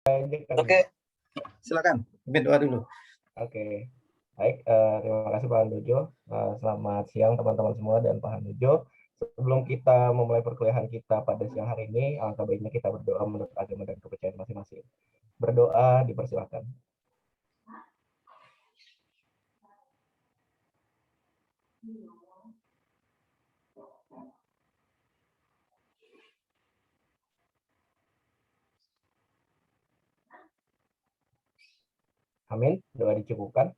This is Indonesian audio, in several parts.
Oke, silakan. Pimpin doa dulu. Oke, baik. Terima kasih Pak Handojo. Selamat siang teman-teman semua dan Pak Handojo. Sebelum kita memulai perkuliahan kita pada siang hari ini, alangkah baiknya kita berdoa menurut agama dan kepercayaan masing-masing. Berdoa dipersilakan. Amin. Doa dicukupkan.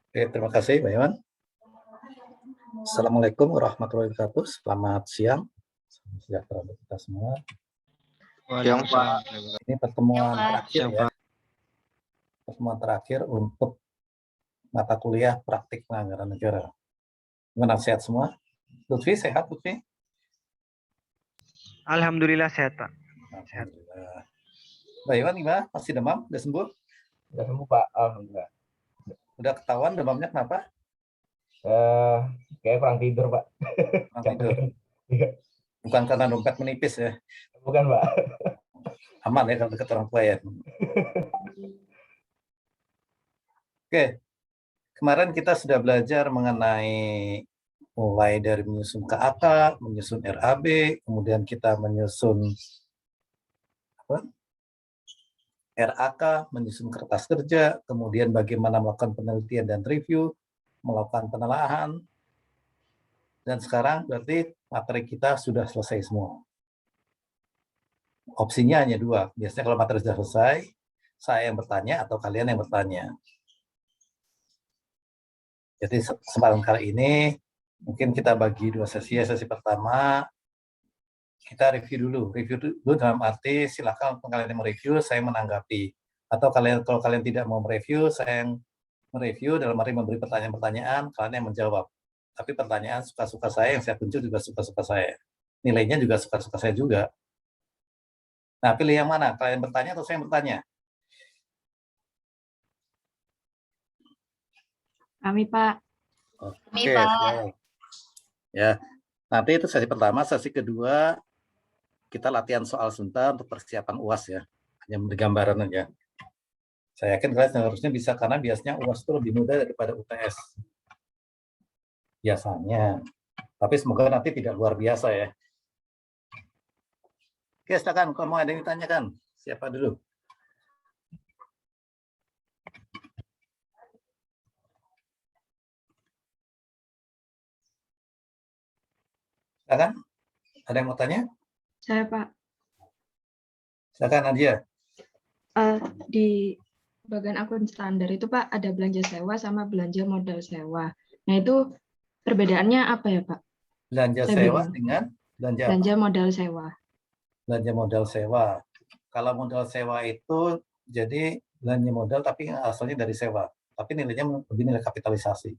Oke, terima kasih Pak Iwan. Assalamualaikum warahmatullahi wabarakatuh. Selamat siang. Salam sejahtera untuk kita semua. Ini pertemuan terakhir ya. Pertemuan terakhir untuk mata kuliah praktik penganggaran negara. Gimana, sehat semua? Lutfi sehat, Lutfi? Alhamdulillah sehat, Pak. Alhamdulillah. Mbak Iwan gimana? Masih demam? Udah sembuh? Udah sembuh Pak, alhamdulillah. Udah ketahuan demamnya kenapa? Kayak kurang tidur Pak. Kurang tidur. Bukan karena dompet menipis ya? Bukan Pak. Aman ya kalau dekat orang tua ya. Oke, kemarin kita sudah belajar mengenai mulai dari menyusun KAK, menyusun RAB, kemudian kita menyusun RAK, menyusun kertas kerja, kemudian bagaimana melakukan penelitian dan review, melakukan penelaahan, dan sekarang berarti materi kita sudah selesai semua. Opsinya hanya dua, biasanya kalau materi sudah selesai, saya yang bertanya atau kalian yang bertanya. Jadi kesempatan kali ini mungkin kita bagi dua sesi. Sesi pertama kita review dulu dalam arti silakan kalian yang mereview, saya menanggapi. Atau kalau kalian tidak mau mereview, saya yang mereview dalam arti memberi pertanyaan-pertanyaan, kalian yang menjawab. Tapi pertanyaan suka-suka saya, yang saya tunjuk juga suka-suka saya. Nilainya juga suka-suka saya juga. Nah, pilih yang mana? Kalian bertanya atau saya yang bertanya? Kami, Pak. Oke, Pak. Ya, nanti itu sesi pertama. Sesi kedua kita latihan soal sebentar untuk persiapan UAS ya. Hanya memberi gambaran aja. Saya yakin kalian harusnya bisa, karena biasanya UAS itu lebih mudah daripada UTS. Biasanya. Tapi semoga nanti tidak luar biasa ya. Oke, silakan. Kalau mau ada yang ditanyakan, siapa dulu? Silakan. Ada yang mau tanya? Saya, Pak. Silakan, Nadia. Di bagian akun standar itu, Pak, ada belanja sewa sama belanja modal sewa. Nah, itu perbedaannya apa ya, Pak? Belanja sewa dengan belanja modal sewa. Belanja modal sewa. Kalau modal sewa itu jadi belanja modal tapi asalnya dari sewa. Tapi nilainya lebih nilai kapitalisasi.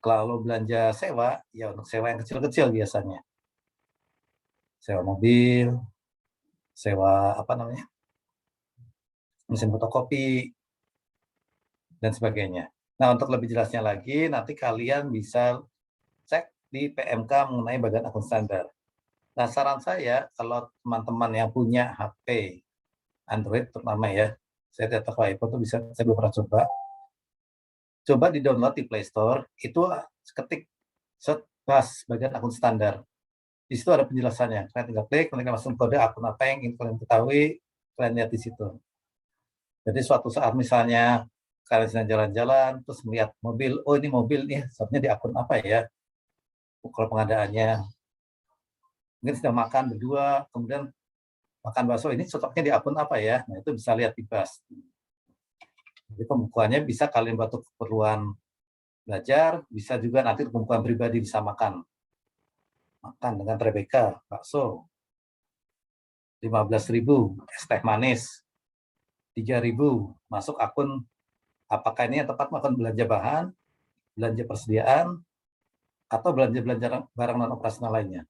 Kalau belanja sewa, ya untuk sewa yang kecil-kecil biasanya. Sewa mobil, sewa mesin fotokopi, dan sebagainya. Nah, untuk lebih jelasnya lagi, nanti kalian bisa cek di PMK mengenai bagian akun standar. Nah, saran saya, kalau teman-teman yang punya HP Android terutama ya, saya tidak tahu iPhone itu bisa, saya belum pernah coba di-download di Play Store, itu ketik search bagian akun standar. Di situ ada penjelasannya. Kalian tinggal klik, kalian langsung kode akun apa yang ingin kalian ketahui, kalian lihat di situ. Jadi suatu saat misalnya kalian sedang jalan-jalan, terus melihat mobil, oh ini mobil nih, stoknya di akun apa ya? Kalau pengadaannya, mungkin sedang makan berdua, kemudian makan bakso, ini stoknya di akun apa ya? Nah, itu bisa lihat di BAS. Jadi pembukuannya bisa kalian buat keperluan belajar, bisa juga nanti pembukuan pribadi bisa makan dengan Rebecca, bakso, 15.000, es teh manis, 3.000, masuk akun, apakah ini yang tepat makan belanja bahan, belanja persediaan, atau belanja barang non-operasional lainnya.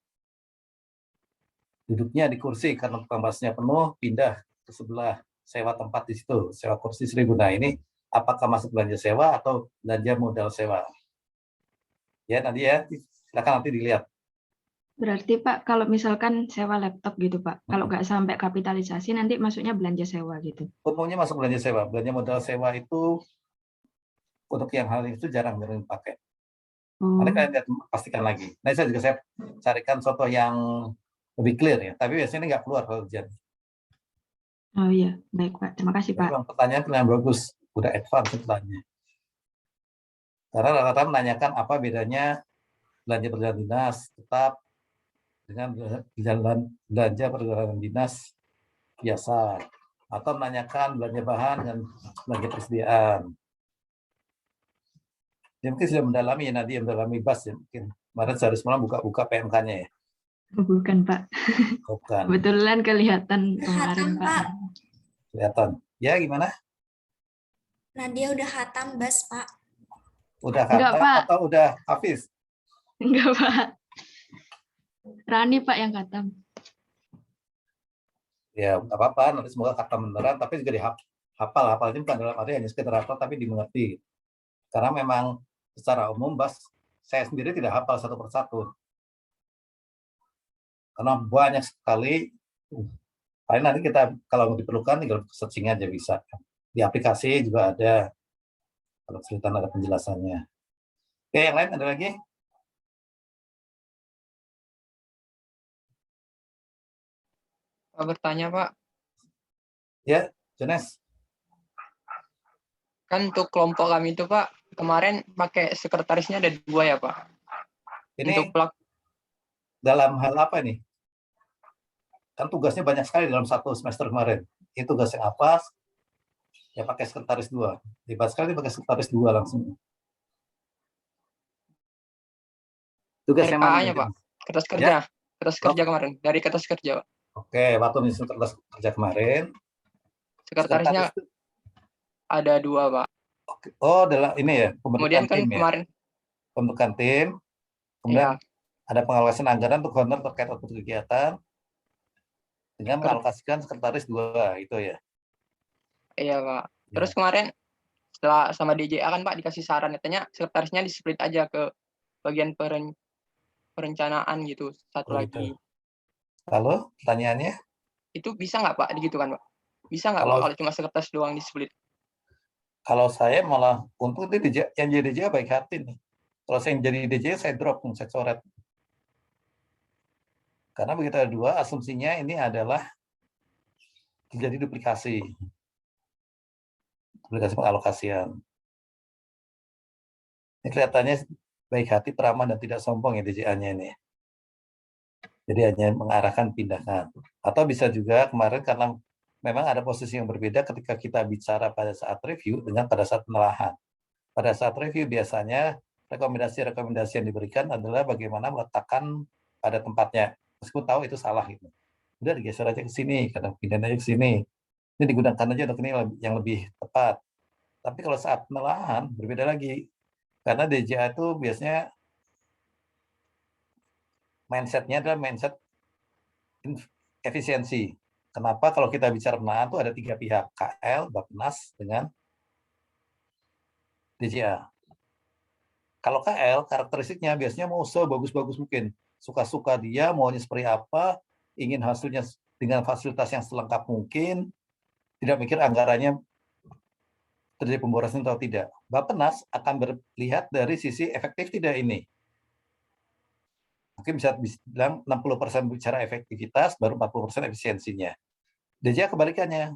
Duduknya di kursi, karena tukang baksonya penuh, pindah ke sebelah, sewa tempat di situ, sewa kursi 1.000. Nah, ini apakah masuk belanja sewa atau belanja modal sewa? Ya, nanti ya, silakan nanti dilihat. Berarti Pak, kalau misalkan sewa laptop gitu Pak, kalau nggak sampai kapitalisasi nanti masuknya belanja sewa gitu. Umumnya masuk belanja sewa. Belanja modal sewa itu untuk yang hal itu jarang dipakai. Nanti Oh, kalian lihat, pastikan lagi. Nah, saya carikan contoh yang lebih clear ya. Tapi biasanya ini nggak keluar kalau ujian. oh iya, baik Pak. Terima kasih Jadi Pak. memang pertanyaan bagus, udah advance pertanyaan. Karena rata-rata menanyakan apa bedanya belanja perjalanan dinas tetap dengan belanja perjalanan dinas biasa, atau menanyakan belanja bahan dan belanja persediaan. Dia mungkin sudah mendalami ya, Nadia mendalami BAS ya, mungkin kemarin sehari semalam buka PMK-nya ya. Bukan Pak. Bukan. Kebetulan kelihatan kemarin Hatam, Pak. Pak. Kelihatan. Ya gimana? Nadia udah hatam bas, Pak. Udah Enggak kata Pak, atau udah Hafiz? enggak Pak. Rani Pak yang katam. Ya nggak apa-apa, nanti semoga kata beneran, tapi juga dihafal. Hafalnya bukan dalam arti hanya sekedar hafal, tapi dimengerti. Karena memang secara umum BAS saya sendiri tidak hafal satu persatu. Karena banyak sekali. Paling nanti kita kalau diperlukan tinggal searching aja bisa. Di aplikasi juga ada. Kalau kesulitan ada penjelasannya. Oke, yang lain ada lagi? Pak, bertanya Pak, Ya, Jones. kan untuk kelompok kami itu Pak, kemarin pakai sekretarisnya ada 2 ya Pak. Ini Untuk dalam hal apa nih? Kan tugasnya banyak sekali dalam satu semester kemarin. Ini tugas yang apa? Ya pakai sekretaris 2. Hebat sekali pakai sekretaris 2 langsung. Tugas yang mana? RKA-nya Pak, kertas kerja. Kertas kerja kemarin, dari kertas kerja Pak. Oke, waktu menyusun kertas kerja kemarin. Sekretarisnya ada 2 Pak. Oh, adalah ini ya, Kemudian pembentukan kan tim ya. kemarin, Pembentukan tim. Kemudian ada pengawasan anggaran untuk honor terkait output kegiatan dengan mengalokasikan sekretaris 2 itu ya. iya Pak. Ya. Terus kemarin setelah sama DJA kan Pak dikasih saran, katanya sekretarisnya di-split aja ke bagian perencanaan gitu, satu Oh, lagi. gitu. Lalu pertanyaannya? Itu bisa nggak Pak, gitu kan Pak? Bisa nggak Pak Kalau kalau cuma sekretaris doang di-split? kalau saya malah untuk yang jadi DJ baik hati nih. Kalau saya yang jadi DJ saya drop, saya coret. Karena begitu ada 2, asumsinya ini adalah terjadi duplikasi pengalokasian. Ini kelihatannya baik hati, peramah, dan tidak sombong ya DJA-nya ini. Jadi hanya mengarahkan pindahkan. Atau bisa juga kemarin karena memang ada posisi yang berbeda ketika kita bicara pada saat review dengan pada saat penelahan. Pada saat review biasanya rekomendasi-rekomendasi yang diberikan adalah bagaimana meletakkan pada tempatnya. Meskipun tahu itu salah gitu. Udah digeser aja ke sini, kadang pindah aja ke sini. Ini digunakan aja untuk ini yang lebih tepat. Tapi kalau saat penelahan berbeda lagi. Karena DJA itu biasanya mindset-nya adalah mindset efisiensi. Kenapa kalau kita bicara penelahan itu ada 3 pihak, KL, Bappenas, dengan DJA. Kalau KL, karakteristiknya biasanya mau sebagus-bagus mungkin. Suka-suka dia, maunya seperti apa, ingin hasilnya dengan fasilitas yang selengkap mungkin, tidak mikir anggarannya terjadi pemborosan atau tidak. Bappenas akan melihat dari sisi efektif tidak ini. Mungkin bisa bilang 60% bicara efektivitas, baru 40% efisiensinya. DJA kebalikannya,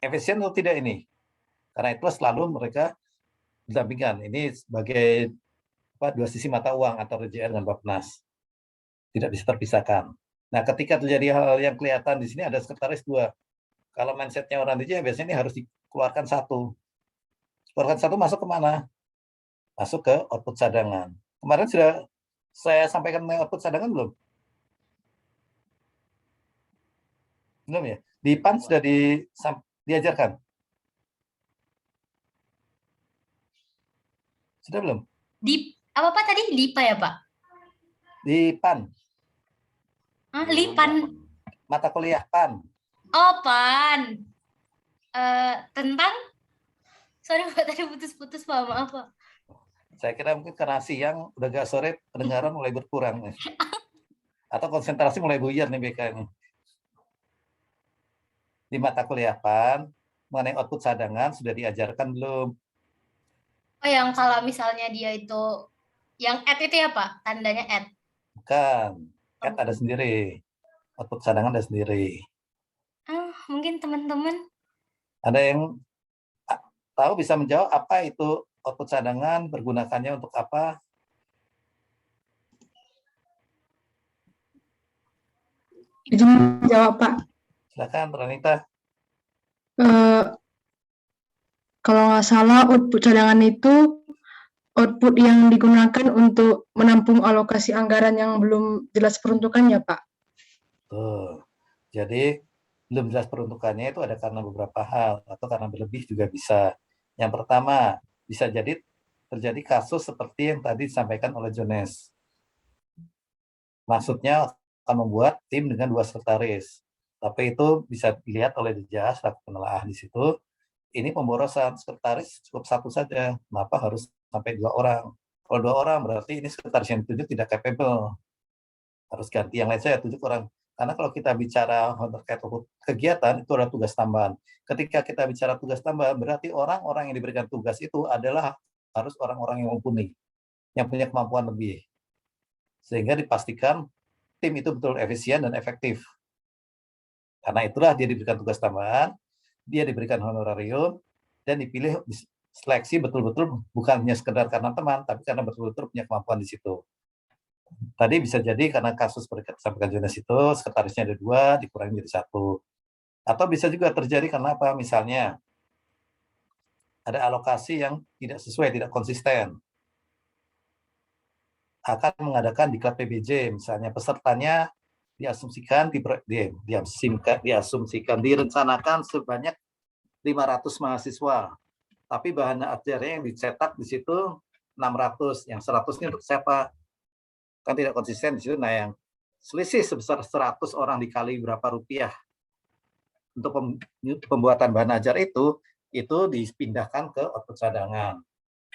efisien atau tidak ini. Karena itu selalu mereka berdampingan. Ini sebagai 2 sisi mata uang antara DJA dengan Bappenas. Tidak bisa terpisahkan. Nah, ketika terjadi hal yang kelihatan di sini ada sekretaris 2. Kalau mindset-nya orang DJA biasanya ini harus dikeluarkan 1. Keluarkan 1 masuk ke mana? Masuk ke output cadangan. Kemarin sudah saya sampaikan output cadangan belum? Belum ya? Di PAN sudah diajarkan? Sudah belum? Di apa Pak tadi? LIPA ya Pak? Di PAN. LIPAN. Mata kuliah PAN. Oh, PAN. Tentang? Sorry Pak, tadi putus-putus Pak, maaf Pak. Saya kira mungkin karena siang, udah agak sore, pendengaran mulai berkurang. Atau konsentrasi mulai buyar nih BK ini. Di mata kuliah PAN, mengenai output cadangan sudah diajarkan belum? Oh, yang kalau misalnya dia itu yang add itu ya Pak, tandanya add. Bukan. Kan ada sendiri. Output cadangan ada sendiri. Mungkin teman-teman Ada yang tahu bisa menjawab apa itu output cadangan, pergunakannya untuk apa? Izin jawab Pak. Silakan, Pranita. Eh, kalau nggak salah output cadangan itu output yang digunakan untuk menampung alokasi anggaran yang belum jelas peruntukannya Pak. Tuh. Jadi belum jelas peruntukannya itu ada karena beberapa hal atau karena berlebih juga bisa. Yang pertama, bisa jadi terjadi kasus seperti yang tadi disampaikan oleh Jones. Maksudnya akan membuat tim dengan 2 sekretaris. Tapi itu bisa dilihat oleh DJA selaku penelaah di situ. Ini pemborosan, sekretaris cukup 1 saja. Kenapa harus sampai 2 orang? Kalau 2 orang berarti ini sekretaris yang ditunjuk tidak capable. Harus ganti yang lain saja, 7 orang. Karena kalau kita bicara terkait kegiatan, itu adalah tugas tambahan. Ketika kita bicara tugas tambahan, berarti orang-orang yang diberikan tugas itu adalah harus orang-orang yang mumpuni, yang punya kemampuan lebih. Sehingga dipastikan tim itu betul efisien dan efektif. Karena itulah dia diberikan tugas tambahan, dia diberikan honorarium, dan dipilih seleksi betul-betul bukan hanya sekedar karena teman, tapi karena betul-betul punya kemampuan di situ. Tadi bisa jadi karena kasus sampaikan Jonas itu, sekretarisnya ada 2, dikurangi jadi 1. Atau bisa juga terjadi karena apa? Misalnya, ada alokasi yang tidak sesuai, tidak konsisten. Akan mengadakan diklat PBJ, misalnya pesertanya diasumsikan, direncanakan sebanyak 500 mahasiswa. Tapi bahan ajarnya yang dicetak di situ 600, yang 100-nya untuk siapa? Kan tidak konsisten di situ. Nah, yang selisih sebesar 100 orang dikali berapa rupiah untuk pembuatan bahan ajar itu dipindahkan ke output cadangan.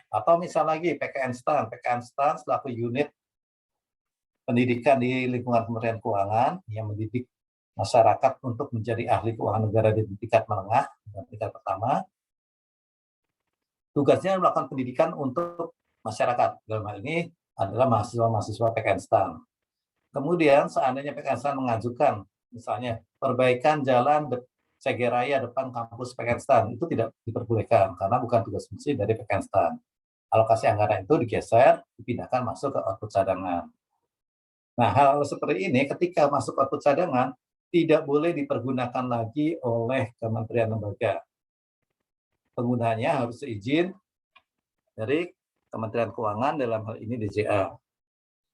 Atau misal lagi PKN STAN selaku unit pendidikan di lingkungan Kementerian Keuangan yang mendidik masyarakat untuk menjadi ahli keuangan negara di tingkat menengah dan tingkat pertama. Tugasnya melakukan pendidikan untuk masyarakat. Dalam hal ini adalah mahasiswa-mahasiswa PKN STAN. Kemudian seandainya PKN STAN mengajukan misalnya perbaikan jalan Segeraya depan kampus PKN STAN, itu tidak diperbolehkan karena bukan tugas fungsi dari PKN STAN. Alokasi anggaran itu digeser, dipindahkan masuk ke output cadangan. Nah, hal seperti ini ketika masuk output cadangan tidak boleh dipergunakan lagi oleh kementerian lembaga. Penggunanya harus seizin dari Kementerian Keuangan, dalam hal ini DJA.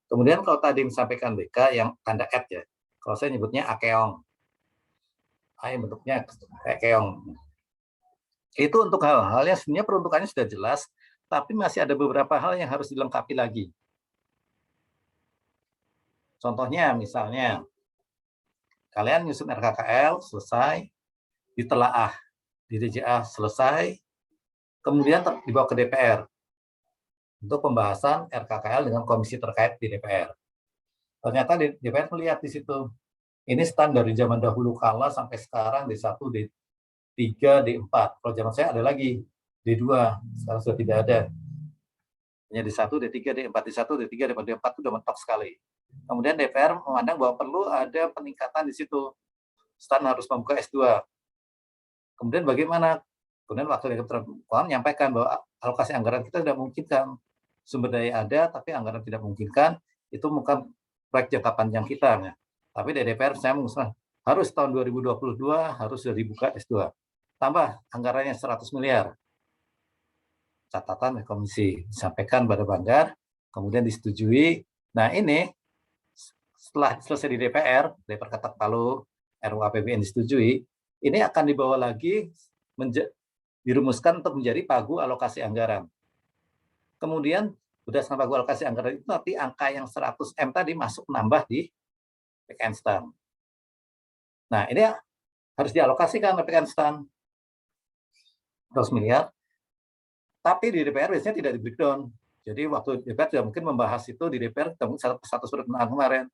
Kemudian kalau tadi disampaikan BK yang tanda @ ya, kalau saya nyebutnya akeong. Bentuknya kayak keong. Itu untuk hal-hal yang sebenarnya peruntukannya sudah jelas, tapi masih ada beberapa hal yang harus dilengkapi lagi. Contohnya misalnya, kalian nyusun RKKL selesai, ditelaah di DJA selesai, kemudian dibawa ke DPR untuk pembahasan RKKL dengan komisi terkait di DPR. Ternyata DPR melihat di situ, ini standar di zaman dahulu kala sampai sekarang D1, D3, D4. Kalau zaman saya ada lagi D2, sekarang sudah tidak ada. Hanya D1, D3, D4, D1, D3, D4, D4 itu sudah mentok sekali. Kemudian DPR memandang bahwa perlu ada peningkatan di situ. STAN harus membuka S2. Kemudian bagaimana? Kemudian Wakil Kementerian Keuangan menyampaikan bahwa alokasi anggaran kita tidak memungkinkan. Sumber daya ada, tapi anggaran tidak memungkinkan. Itu bukan proyek jangka panjang kita. Ya. Tapi dari DPR saya mengusulkan harus tahun 2022 harus sudah dibuka S2. Tambah anggarannya 100 miliar. Catatan komisi disampaikan pada Banggar, kemudian disetujui. Nah ini setelah selesai di DPR Ketok Palu, RUU APBN disetujui, ini akan dibawa lagi dirumuskan untuk menjadi pagu alokasi anggaran. Kemudian berdasarkan pagu alokasi anggaran itu nanti angka yang 100M tadi masuk nambah di PKN STAN. Nah ini harus dialokasikan oleh PKN STAN 100 miliar, tapi di DPR biasanya tidak di breakdown. Jadi waktu DPR tidak mungkin membahas itu di DPR, satu surat kemarin.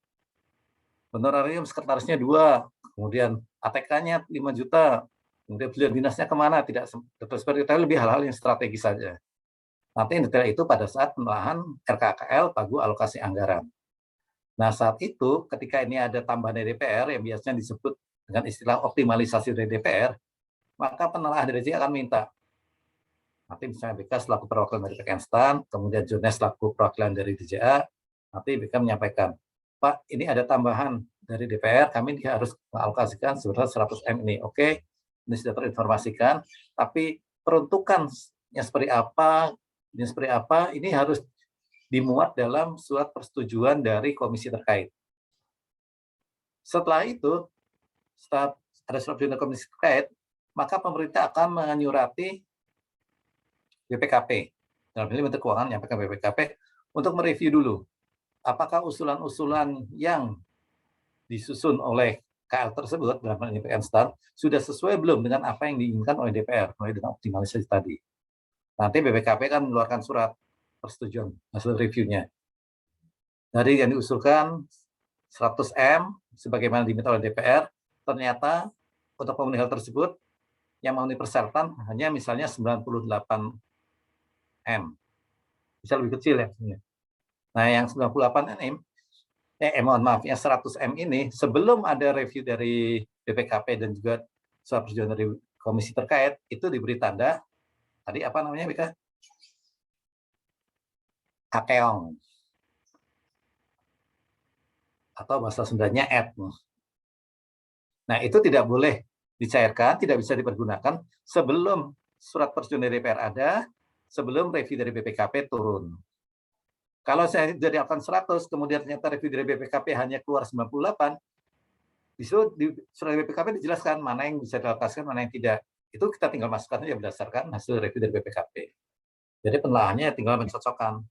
honorarium sekretarisnya 2, kemudian ATK-nya 5 juta, kemudian pilihan dinasnya kemana, tidak seperti itu, lebih hal-hal yang strategis saja. Nanti yang detail itu pada saat penelahan RKKL Pagu Alokasi Anggaran. Nah, saat itu ketika ini ada tambahan dari DPR yang biasanya disebut dengan istilah optimalisasi dari DPR, maka penelaah dari DJA akan minta. Nanti misalnya BK selaku perwakilan dari Kemstan, kemudian Jones selaku perwakilan dari DJA, nanti BK menyampaikan, Pak, ini ada tambahan dari DPR, kami harus mengalokasikan sebesar 100 M ini. Oke, ini sudah terinformasikan, tapi peruntukannya seperti apa, ini harus dimuat dalam surat persetujuan dari komisi terkait. Setelah itu, setelah ada surat persetujuan komisi terkait, maka pemerintah akan menyurati BPKP, dalam ini Menteri Keuangan menyampaikan BPKP untuk mereview dulu apakah usulan-usulan yang disusun oleh KL tersebut dalam hal ini Kemstan sudah sesuai belum dengan apa yang diinginkan oleh DPR mulai dengan optimalisasi tadi. Nanti BPKP akan mengeluarkan surat persetujuan hasil reviewnya. Dari yang diusulkan 100 M sebagaimana diminta oleh DPR, ternyata untuk memenuhi hal tersebut yang memenuhi persyaratan hanya misalnya 98 M. Bisa lebih kecil ya. Nah, yang 98 M, mohon maaf, yang 100 M ini sebelum ada review dari BPKP dan juga surat persetujuan dari komisi terkait, itu diberi tanda, tadi apa namanya BK? Akeong. Atau bahasa Sundanya ed. Nah, itu tidak boleh dicairkan, tidak bisa dipergunakan sebelum surat persetujuan dari DPR ada, sebelum review dari BPKP turun. Kalau saya jadi akan 100, kemudian ternyata review dari BPKP hanya keluar 98, disitu di surat BPKP dijelaskan mana yang bisa dialokasikan, mana yang tidak. Itu kita tinggal masukkan saja berdasarkan hasil review dari BPKP. Jadi penelaahannya tinggal mencocokkan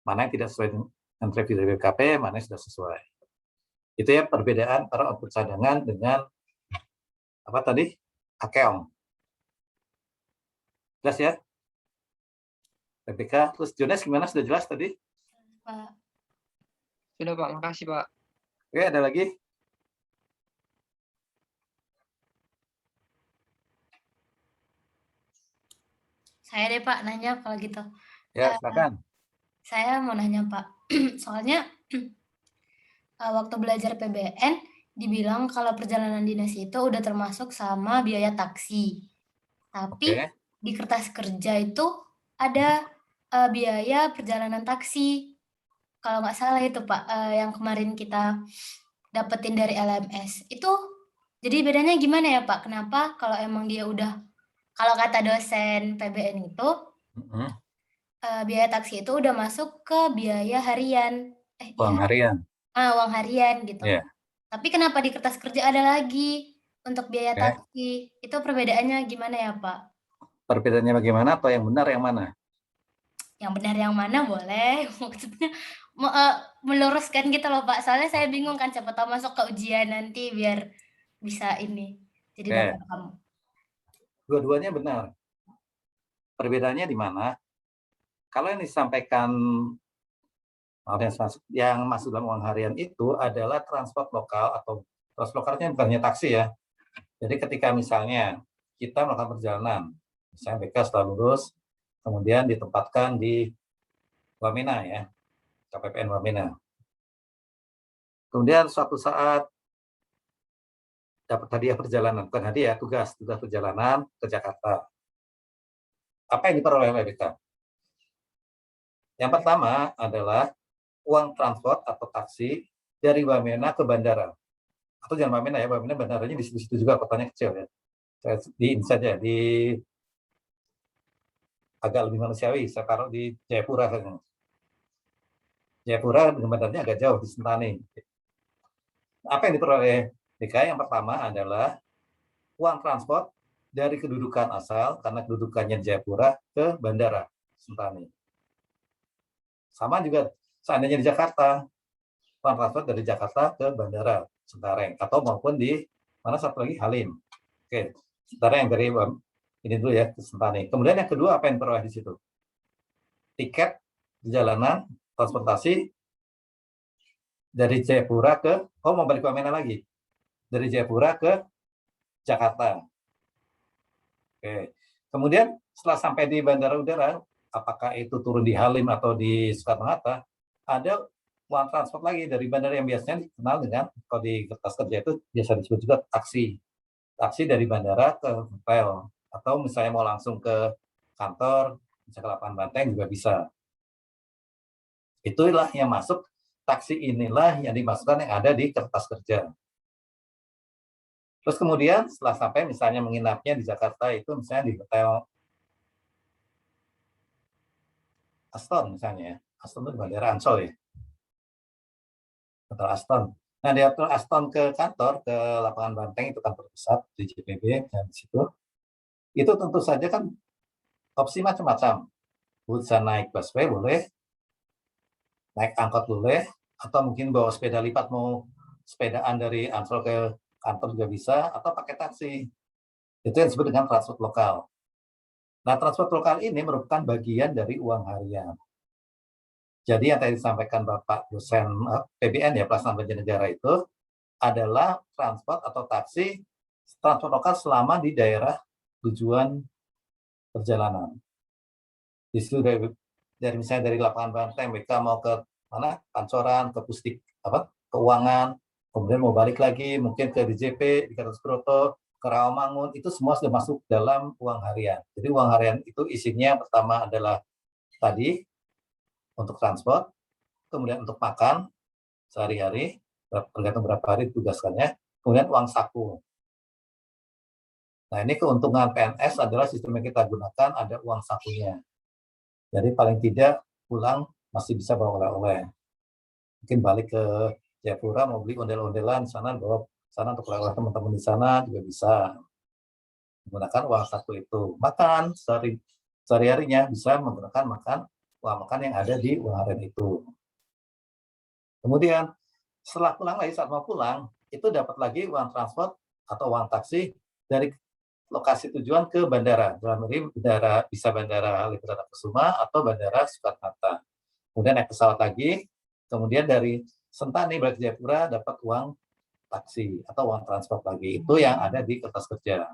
mana yang tidak sesuai dengan review dari BPKP, mana yang sudah sesuai. Itu ya perbedaan antara output cadangan dengan apa tadi? Akeong. Jelas ya? PPK, terus Jones gimana? Sudah jelas tadi? Pak. Sudah Pak, makasih Pak. Oke, ada lagi? Saya deh Pak nanya kalau gitu. Ya, silakan. Saya mau nanya Pak, soalnya waktu belajar PBN dibilang kalau perjalanan dinas itu udah termasuk sama biaya taksi. Tapi Oke. di kertas kerja itu ada biaya perjalanan taksi. Kalau nggak salah itu Pak, yang kemarin kita dapetin dari LMS. Itu jadi bedanya gimana ya Pak? Kenapa kalau emang dia udah, kalau kata dosen PBN itu, biaya taksi itu udah masuk ke biaya harian. Uang harian. Uang harian gitu. Iya. Tapi kenapa di kertas kerja ada lagi untuk biaya Oke. taksi? Itu perbedaannya gimana ya Pak? Perbedaannya bagaimana atau yang benar yang mana? Yang benar yang mana boleh, maksudnya meluruskan gitu loh Pak. Soalnya saya bingung kan, siapa tahu masuk ke ujian nanti biar bisa ini. Jadi Oke. dapat kamu. Dua-duanya benar. Perbedaannya di mana? Kalau yang disampaikan yang masuk dalam uang harian itu adalah transport lokal atau transport lokalnya bukan hanya taksi ya. Jadi ketika misalnya kita melakukan perjalanan, misalnya BK setelah lulus, kemudian ditempatkan di Wamena ya, KPPN Wamena. Kemudian suatu saat dapat hadiah perjalanan, bukan hadiah, tugas perjalanan ke Jakarta. Apa yang diperoleh oleh BK? Yang pertama adalah uang transport atau taksi dari Wamena ke bandara. Atau jangan Wamena ya, Wamena bandaranya di situ juga, kotanya kecil ya. Di ini saja, di agak lebih manusiawi, saya taruh di Jayapura saja. Jayapura dengan bandaranya agak jauh di Sentani. Apa yang diperoleh DKI? Yang pertama adalah uang transport dari kedudukan asal, karena kedudukannya Jayapura, ke bandara Sentani. Sama juga seandainya di Jakarta, uang transport dari Jakarta ke bandara Cengkareng, atau maupun di mana satu lagi Halim. Oke, sementara yang dari ini dulu ya, ke Sentani. Kemudian yang kedua apa yang diperoleh di situ? Tiket perjalanan, transportasi Dari Jayapura ke, mau balik ke Wamena lagi. Dari Jayapura ke Jakarta. Oke. Kemudian setelah sampai di bandara udara, apakah itu turun di Halim atau di Soekarno-Hatta, ada uang transport lagi dari bandara yang biasanya dikenal dengan, kalau di kertas kerja itu biasa disebut juga taksi. Taksi dari bandara ke hotel. Atau misalnya mau langsung ke kantor, bisa ke lapangan Banteng juga bisa. Itulah yang masuk, taksi inilah yang dimasukkan yang ada di kertas kerja. Terus kemudian setelah sampai misalnya menginapnya di Jakarta itu misalnya di hotel Aston misalnya. Aston itu bandara Ancol ya. Hotel Aston. Nah, di hotel Aston ke kantor, ke lapangan Banteng itu kantor pusat di JPB dan di situ. Itu tentu saja kan opsi macam-macam. Bisa naik busway boleh, naik angkot boleh, atau mungkin bawa sepeda lipat mau sepedaan dari Ancol ke kantor juga bisa, atau pakai taksi. Itu yang disebut dengan transport lokal. Nah, transport lokal ini merupakan bagian dari uang harian. Jadi yang tadi disampaikan Bapak dosen PBN ya, Pelaksanaan Belanja Negara itu adalah transport atau taksi transport lokal selama di daerah tujuan perjalanan. Di situ dari misalnya dari lapangan Banteng, mereka mau ke mana? Pancoran, ke Pusdik keuangan, kemudian mau balik lagi mungkin ke DJP, di Gatot ke Rawamangun, itu semua sudah masuk dalam uang harian. Jadi uang harian itu isinya pertama adalah tadi untuk transport, kemudian untuk makan sehari-hari, tergantung berapa hari ditugaskannya, kemudian uang saku. Nah, ini keuntungan PNS adalah sistem yang kita gunakan, ada uang sakunya. Jadi paling tidak pulang masih bisa bawa oleh-oleh. Mungkin balik ke Jayapura mau beli ondel-ondelan sana, bawa sana untuk oleh-oleh teman-teman di sana juga bisa. Menggunakan uang saku itu. Makan sehari-harinya bisa menggunakan uang makan yang ada di uang harian itu. Kemudian setelah pulang lagi, saat mau pulang, itu dapat lagi uang transport atau uang taksi dari lokasi tujuan ke bandara. Dalam ini bisa bandara Halim Perdana Kusuma atau bandara Soekarno-Hatta. Kemudian naik pesawat lagi, kemudian dari Sentani balik ke Jayapura dapat uang taksi atau uang transport lagi. Itu yang ada di kertas kerja.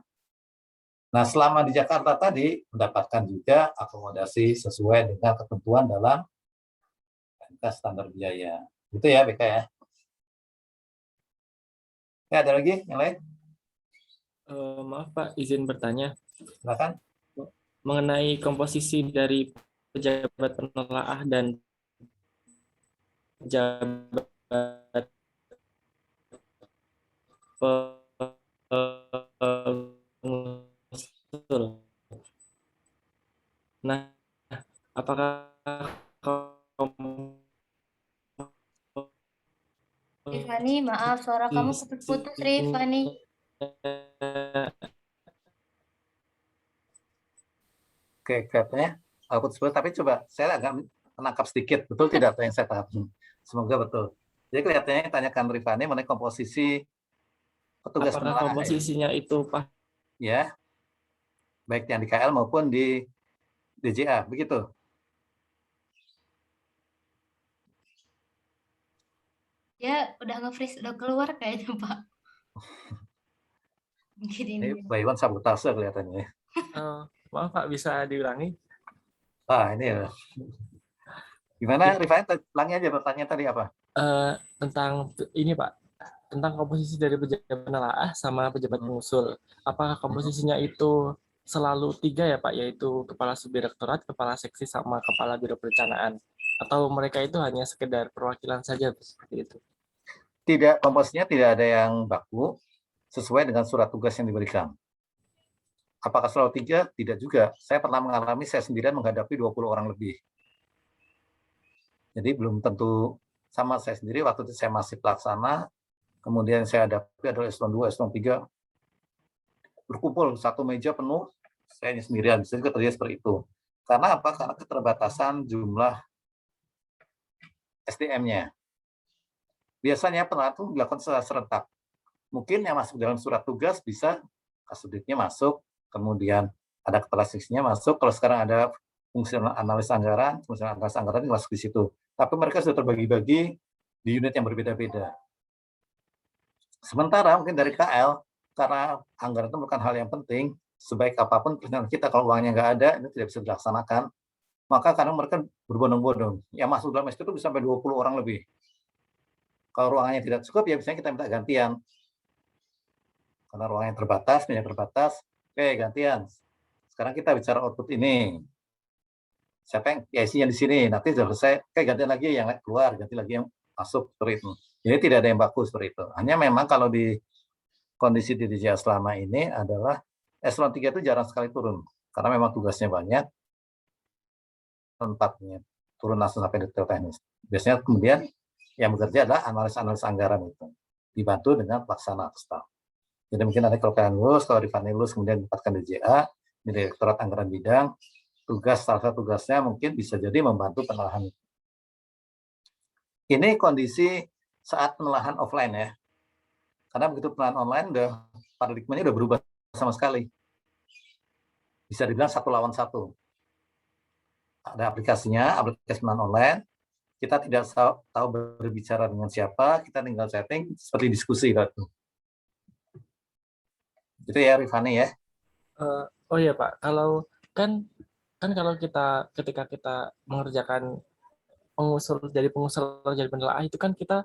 Nah, selama di Jakarta tadi mendapatkan juga akomodasi sesuai dengan ketentuan dalam PMK standar biaya. Itu ya, BK ya. Ya, ada lagi yang lain? Maaf Pak, izin bertanya. Silakan. Mengenai komposisi dari pejabat penelaah dan pejabat pengusul. Nah, apakah Rifani, maaf suara kamu putus-putus, Rifani. Oke, katanya output sebelum, tapi coba saya agak menangkap sedikit, betul tidak apa yang saya tangkap? Semoga betul. Jadi kelihatannya tanyakan Rifani mengenai komposisi petugas apakah penelaah komposisinya itu Pak? ya, baik yang di KL maupun di DJA, begitu? Ya, udah nge-freeze, udah keluar kayaknya, Pak. Mungkin Ini ini. Pak Iwan sabotase kelihatannya. Maaf Pak, bisa diulangi? Ini ya. Gimana Rifani? Ulangi aja pertanyaan tadi apa? Tentang ini Pak, tentang komposisi dari pejabat penelaah sama pejabat pengusul. Apakah komposisinya itu selalu 3 ya Pak, yaitu kepala subdirektorat, kepala seksi, sama kepala biro perencanaan? Atau mereka itu hanya sekedar perwakilan saja seperti itu? Tidak, komposisinya tidak ada yang baku sesuai dengan surat tugas yang diberikan. Apakah selalu 3? Tidak juga. Saya pernah mengalami, saya sendirian menghadapi 20 orang lebih. Jadi belum tentu sama saya sendiri, waktu itu saya masih pelaksana, kemudian saya hadapi adalah eselon 2, eselon 3, berkumpul satu meja penuh, saya sendirian, bisa juga terjadi seperti itu. Karena apa? Karena keterbatasan jumlah SDM-nya. Biasanya penelitian itu dilakukan secara serentak. Mungkin yang masuk dalam surat tugas bisa kasuditnya masuk, kemudian ada kepala seksinya masuk. Kalau sekarang ada fungsi analis anggaran, fungsi analis anggaran itu masuk di situ. Tapi mereka sudah terbagi-bagi di unit yang berbeda-beda. Sementara mungkin dari KL, karena anggaran itu bukan hal yang penting, sebaik apapun perencanaan kita, kalau uangnya nggak ada, ini tidak bisa dilaksanakan, maka kadang mereka berbondong-bondong. Yang masuk dalam SK itu bisa sampai 20 orang lebih. Kalau ruangannya tidak cukup, ya biasanya kita minta gantian. Karena ruangannya terbatas, minyak terbatas, oke gantian. Sekarang kita bicara output ini. Siapa yang PIC-nya di sini, nanti sudah selesai, oke gantian lagi yang keluar, ganti lagi yang masuk, seperti itu. Jadi tidak ada yang baku seperti itu. Hanya memang kalau di kondisi di DJA selama ini adalah eselon 3 itu jarang sekali turun. Karena memang tugasnya banyak, tempatnya turun langsung sampai detail teknis. Biasanya kemudian yang bekerja adalah analis-analis anggaran itu, dibantu dengan pelaksana staff. Jadi mungkin nanti kalau kalian lulus, kalau Rifani lulus kemudian ditempatkan di DJA, di Direktorat Anggaran Bidang, salah satu tugasnya mungkin bisa jadi membantu penelahan. Ini kondisi saat penelahan offline ya. Karena begitu penelahan online, paradigmanya udah berubah sama sekali. Bisa dibilang 1 lawan 1. Ada aplikasinya, aplikasi penelahan online. Kita tidak tahu berbicara dengan siapa, kita tinggal setting seperti diskusi gitu. Itu ya Rifani ya. Oh iya Pak, kalau kan kalau ketika kita mengerjakan pengusul jadi penelaah itu kan kita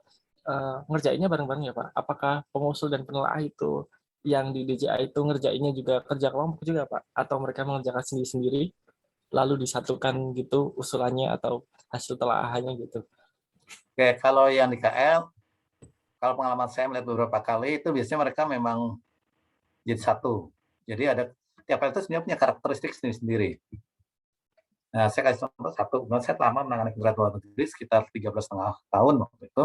ngerjainnya bareng-bareng ya Pak. Apakah pengusul dan penelaah itu yang di DJA itu ngerjainnya juga kerja kelompok juga Pak? Atau mereka mengerjakan sendiri-sendiri lalu disatukan gitu usulannya atau hasil telaahannya gitu? Oke, kalau yang di KL, kalau pengalaman saya melihat beberapa kali itu biasanya mereka memang jadi satu. Jadi ada tiap KL itu sebenarnya punya karakteristik sendiri-sendiri. Nah, saya kasih contoh satu. Saya lama menangani kementerian luar negeri sekitar 13,5 tahun waktu itu.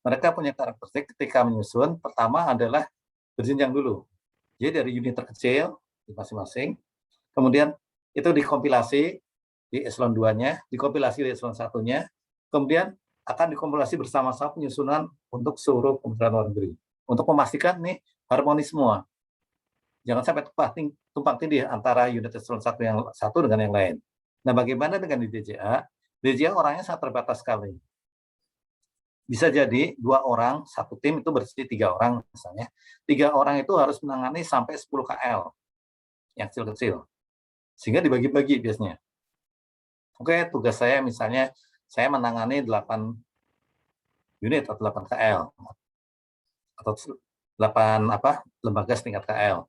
Mereka punya karakteristik ketika menyusun. Pertama adalah berjenjang dulu. Jadi dari unit terkecil di masing-masing. Kemudian itu dikompilasi di eselon 2-nya, dikompilasi di eselon 1-nya. Kemudian akan dikompilasi bersama-sama penyusunan untuk seluruh kementerian luar negeri. Untuk memastikan nih harmonis semua. Jangan sampai tumpang tindih antara unit eselon 1 yang satu dengan yang lain. Nah, bagaimana dengan di DJA? DJA orangnya sangat terbatas sekali. Bisa jadi 2 orang, satu tim itu bersih 3 orang misalnya. 3 orang itu harus menangani sampai 10 KL yang kecil-kecil. Sehingga dibagi-bagi biasanya. Oke, tugas saya misalnya saya menangani 8 unit atau 8 KL atau 8 lembaga setingkat KL.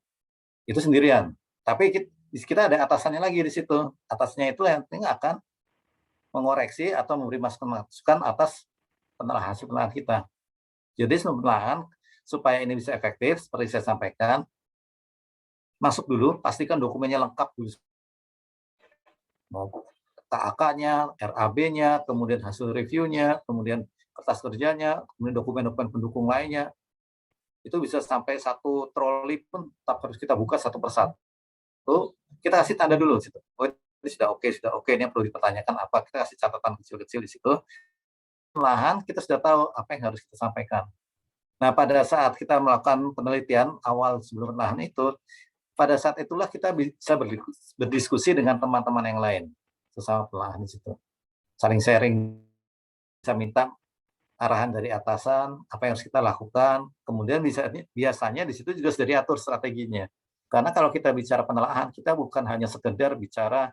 Itu sendirian. Tapi kita ada atasannya lagi di situ. Atasnya itu yang akan mengoreksi atau memberi masukan atas hasil penelaahan kita. Jadi sebelum penelaahan, supaya ini bisa efektif, seperti saya sampaikan, masuk dulu, pastikan dokumennya lengkap dulu. TAK-nya, RAB-nya, kemudian hasil review-nya, kemudian kertas kerjanya, kemudian dokumen-dokumen pendukung lainnya. Itu bisa sampai 1 troli pun tetap harus kita buka satu persatu. Kita kasih tanda dulu situ. Oh, ini sudah oke, ini yang perlu dipertanyakan apa, kita kasih catatan kecil-kecil di situ. Perlahan kita sudah tahu apa yang harus kita sampaikan. Nah, pada saat kita melakukan penelitian awal sebelum penelaahan itu, pada saat itulah kita bisa berdiskusi dengan teman-teman yang lain sesama penelaahan di situ. Saling sharing, bisa minta arahan dari atasan, apa yang harus kita lakukan. Kemudian biasanya di situ juga sudah diatur strateginya. Karena kalau kita bicara penelaahan, kita bukan hanya sekedar bicara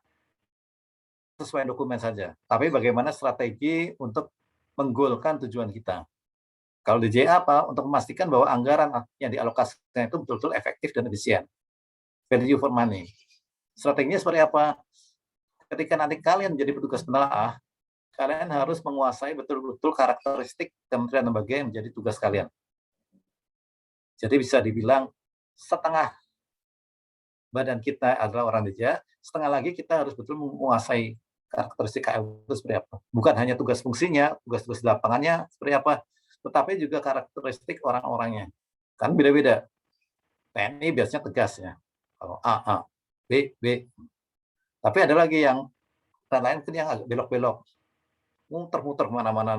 sesuai dokumen saja, tapi bagaimana strategi untuk menggolkan tujuan kita. Kalau di DJA apa? Untuk memastikan bahwa anggaran yang dialokasikan itu betul-betul efektif dan efisien. Value for money. Strateginya seperti apa? Ketika nanti kalian menjadi petugas penelaah, kalian harus menguasai betul-betul karakteristik kementerian lembaga yang menjadi tugas kalian. Jadi bisa dibilang setengah badan kita adalah orang DJA, setengah lagi kita harus betul menguasai karakteristik KL itu seperti apa. Bukan hanya tugas fungsinya, tugas-tugas di lapangannya seperti apa, tetapi juga karakteristik orang-orangnya. Kan beda-beda. TNI biasanya tegas ya. Kalau A, B. Tapi ada lagi yang lain kan yang agak belok-belok. Muter-muter kemana-mana.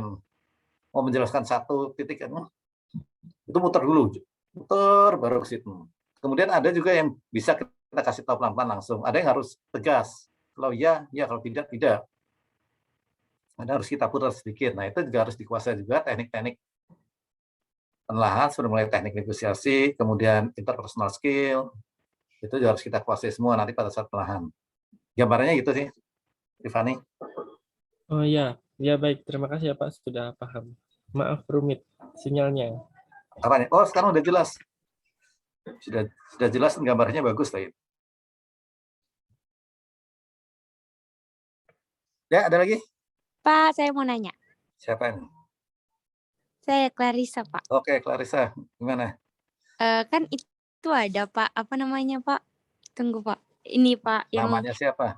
Mau menjelaskan satu titik, itu muter dulu. Muter baru ke situ. Kemudian ada juga yang bisa kita kasih tahu pelan-pelan langsung. Ada yang harus tegas. Kalau ya, kalau tidak. Ada harus kita putar sedikit. Nah, itu juga harus dikuasai juga teknik-teknik penelahan, sudah mulai teknik negosiasi, kemudian interpersonal skill, itu juga harus kita kuasai semua nanti pada saat penelahan. Gambarannya gitu sih, Tiffany. Oh iya, ya baik. Terima kasih ya Pak, sudah paham. Maaf rumit sinyalnya. Apanya? Oh, sekarang udah jelas. Sudah jelas, gambarnya bagus tadi. Ya, ada lagi? Pak, saya mau nanya. Siapa ini? Saya Clarissa, Pak. Oke, Clarissa, gimana? Kan itu ada Pak, apa namanya Pak? Tunggu Pak. Ini Pak, yang Namanya siapa?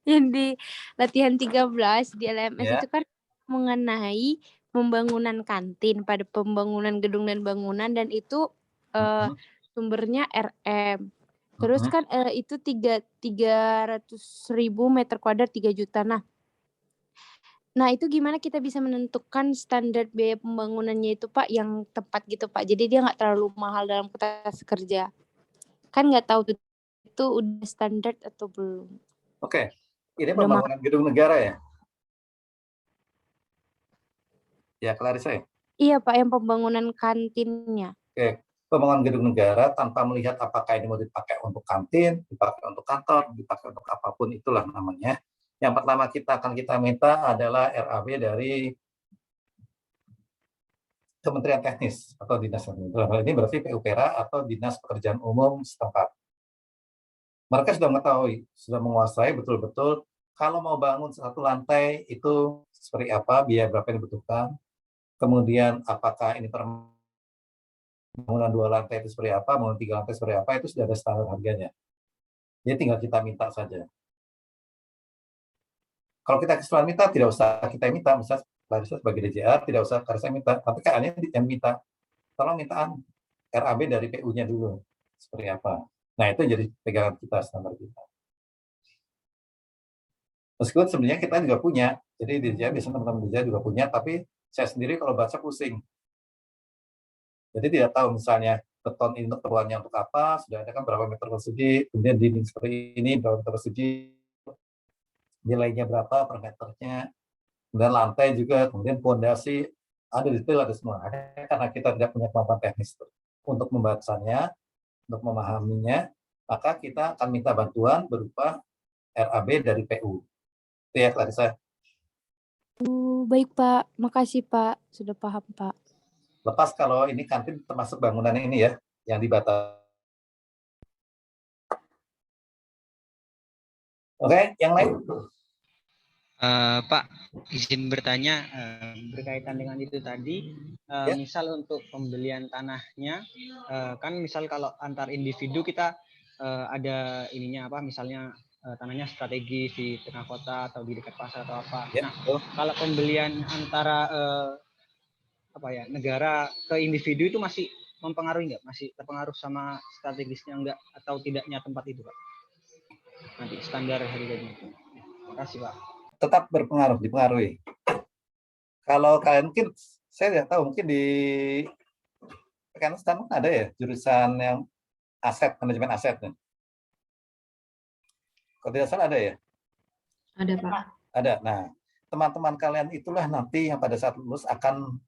yang di latihan 13 di LMS Ya. itu kan mengenai pembangunan kantin pada pembangunan gedung dan bangunan, dan itu sumbernya RM. Terus kan itu 300.000 meter kuadrat 3 juta. Nah, itu gimana kita bisa menentukan standar biaya pembangunannya itu Pak yang tepat gitu Pak. Jadi dia nggak terlalu mahal dalam kualitas kerja. Kan nggak tahu tuh itu udah standar atau belum. Oke, ini Udah pembangunan gedung negara ya? Ya, Clarissa ya? Iya Pak, yang pembangunan kantinnya. Oke, pembangunan gedung negara tanpa melihat apakah ini mau dipakai untuk kantin, dipakai untuk kantor, dipakai untuk apapun itulah namanya. Yang pertama kita minta adalah RAB dari Kementerian Teknis atau Dinas. Dalam hal ini berarti PUPera atau Dinas Pekerjaan Umum setempat. Mereka sudah mengetahui, sudah menguasai betul-betul kalau mau bangun satu lantai itu seperti apa, biaya berapa yang dibutuhkan, kemudian apakah ini bangunan 2 lantai itu seperti apa, bangunan 3 lantai seperti apa, itu sudah ada standar harganya. Jadi tinggal kita minta saja. Kalau kita kesulitan minta, tidak usah kita minta, misalnya Clarissa sebagai DJR, tidak usah Clarissa minta, tapi KA-nya yang minta. Tolong mintaan RAB dari PU-nya dulu, seperti apa. Nah, itu jadi pegangan kita, standar kita. Meskipun sebenarnya kita juga punya, jadi DJR biasanya teman-teman DJR juga punya, tapi saya sendiri kalau baca pusing. Jadi tidak tahu misalnya beton ini keperluannya untuk apa, sudah ada kan berapa meter persegi, kemudian dinding seperti ini berapa meter persegi, nilainya berapa per meternya, kemudian lantai juga, kemudian fondasi, ada detail, ada semua. Karena kita tidak punya kemampuan teknis untuk membacanya, untuk memahaminya, maka kita akan minta bantuan berupa RAB dari PU. Itu ya, Clarissa. Baik Pak, makasih Pak, sudah paham Pak. Lepas kalau ini kantin termasuk bangunan ini ya, yang dibatalkan. Oke, yang lain? Pak, izin bertanya berkaitan dengan itu tadi, misal untuk pembelian tanahnya, kan misal kalau antar individu kita ada ininya apa, misalnya tanahnya strategis di tengah kota atau di dekat pasar atau apa. Ya, nah, kalau pembelian antara negara ke individu itu masih mempengaruhi nggak? Masih terpengaruh sama strategisnya enggak atau tidaknya tempat itu, Pak? Nanti standar harganya. Terima kasih, Pak. Tetap berpengaruh, dipengaruhi. Kalau kalian mungkin, saya tidak tahu, mungkin di PKN ada ya jurusan yang aset, manajemen aset. Kalau tidak salah ada ya? Ada Pak. Ada. Nah, teman-teman kalian itulah nanti yang pada saat lulus akan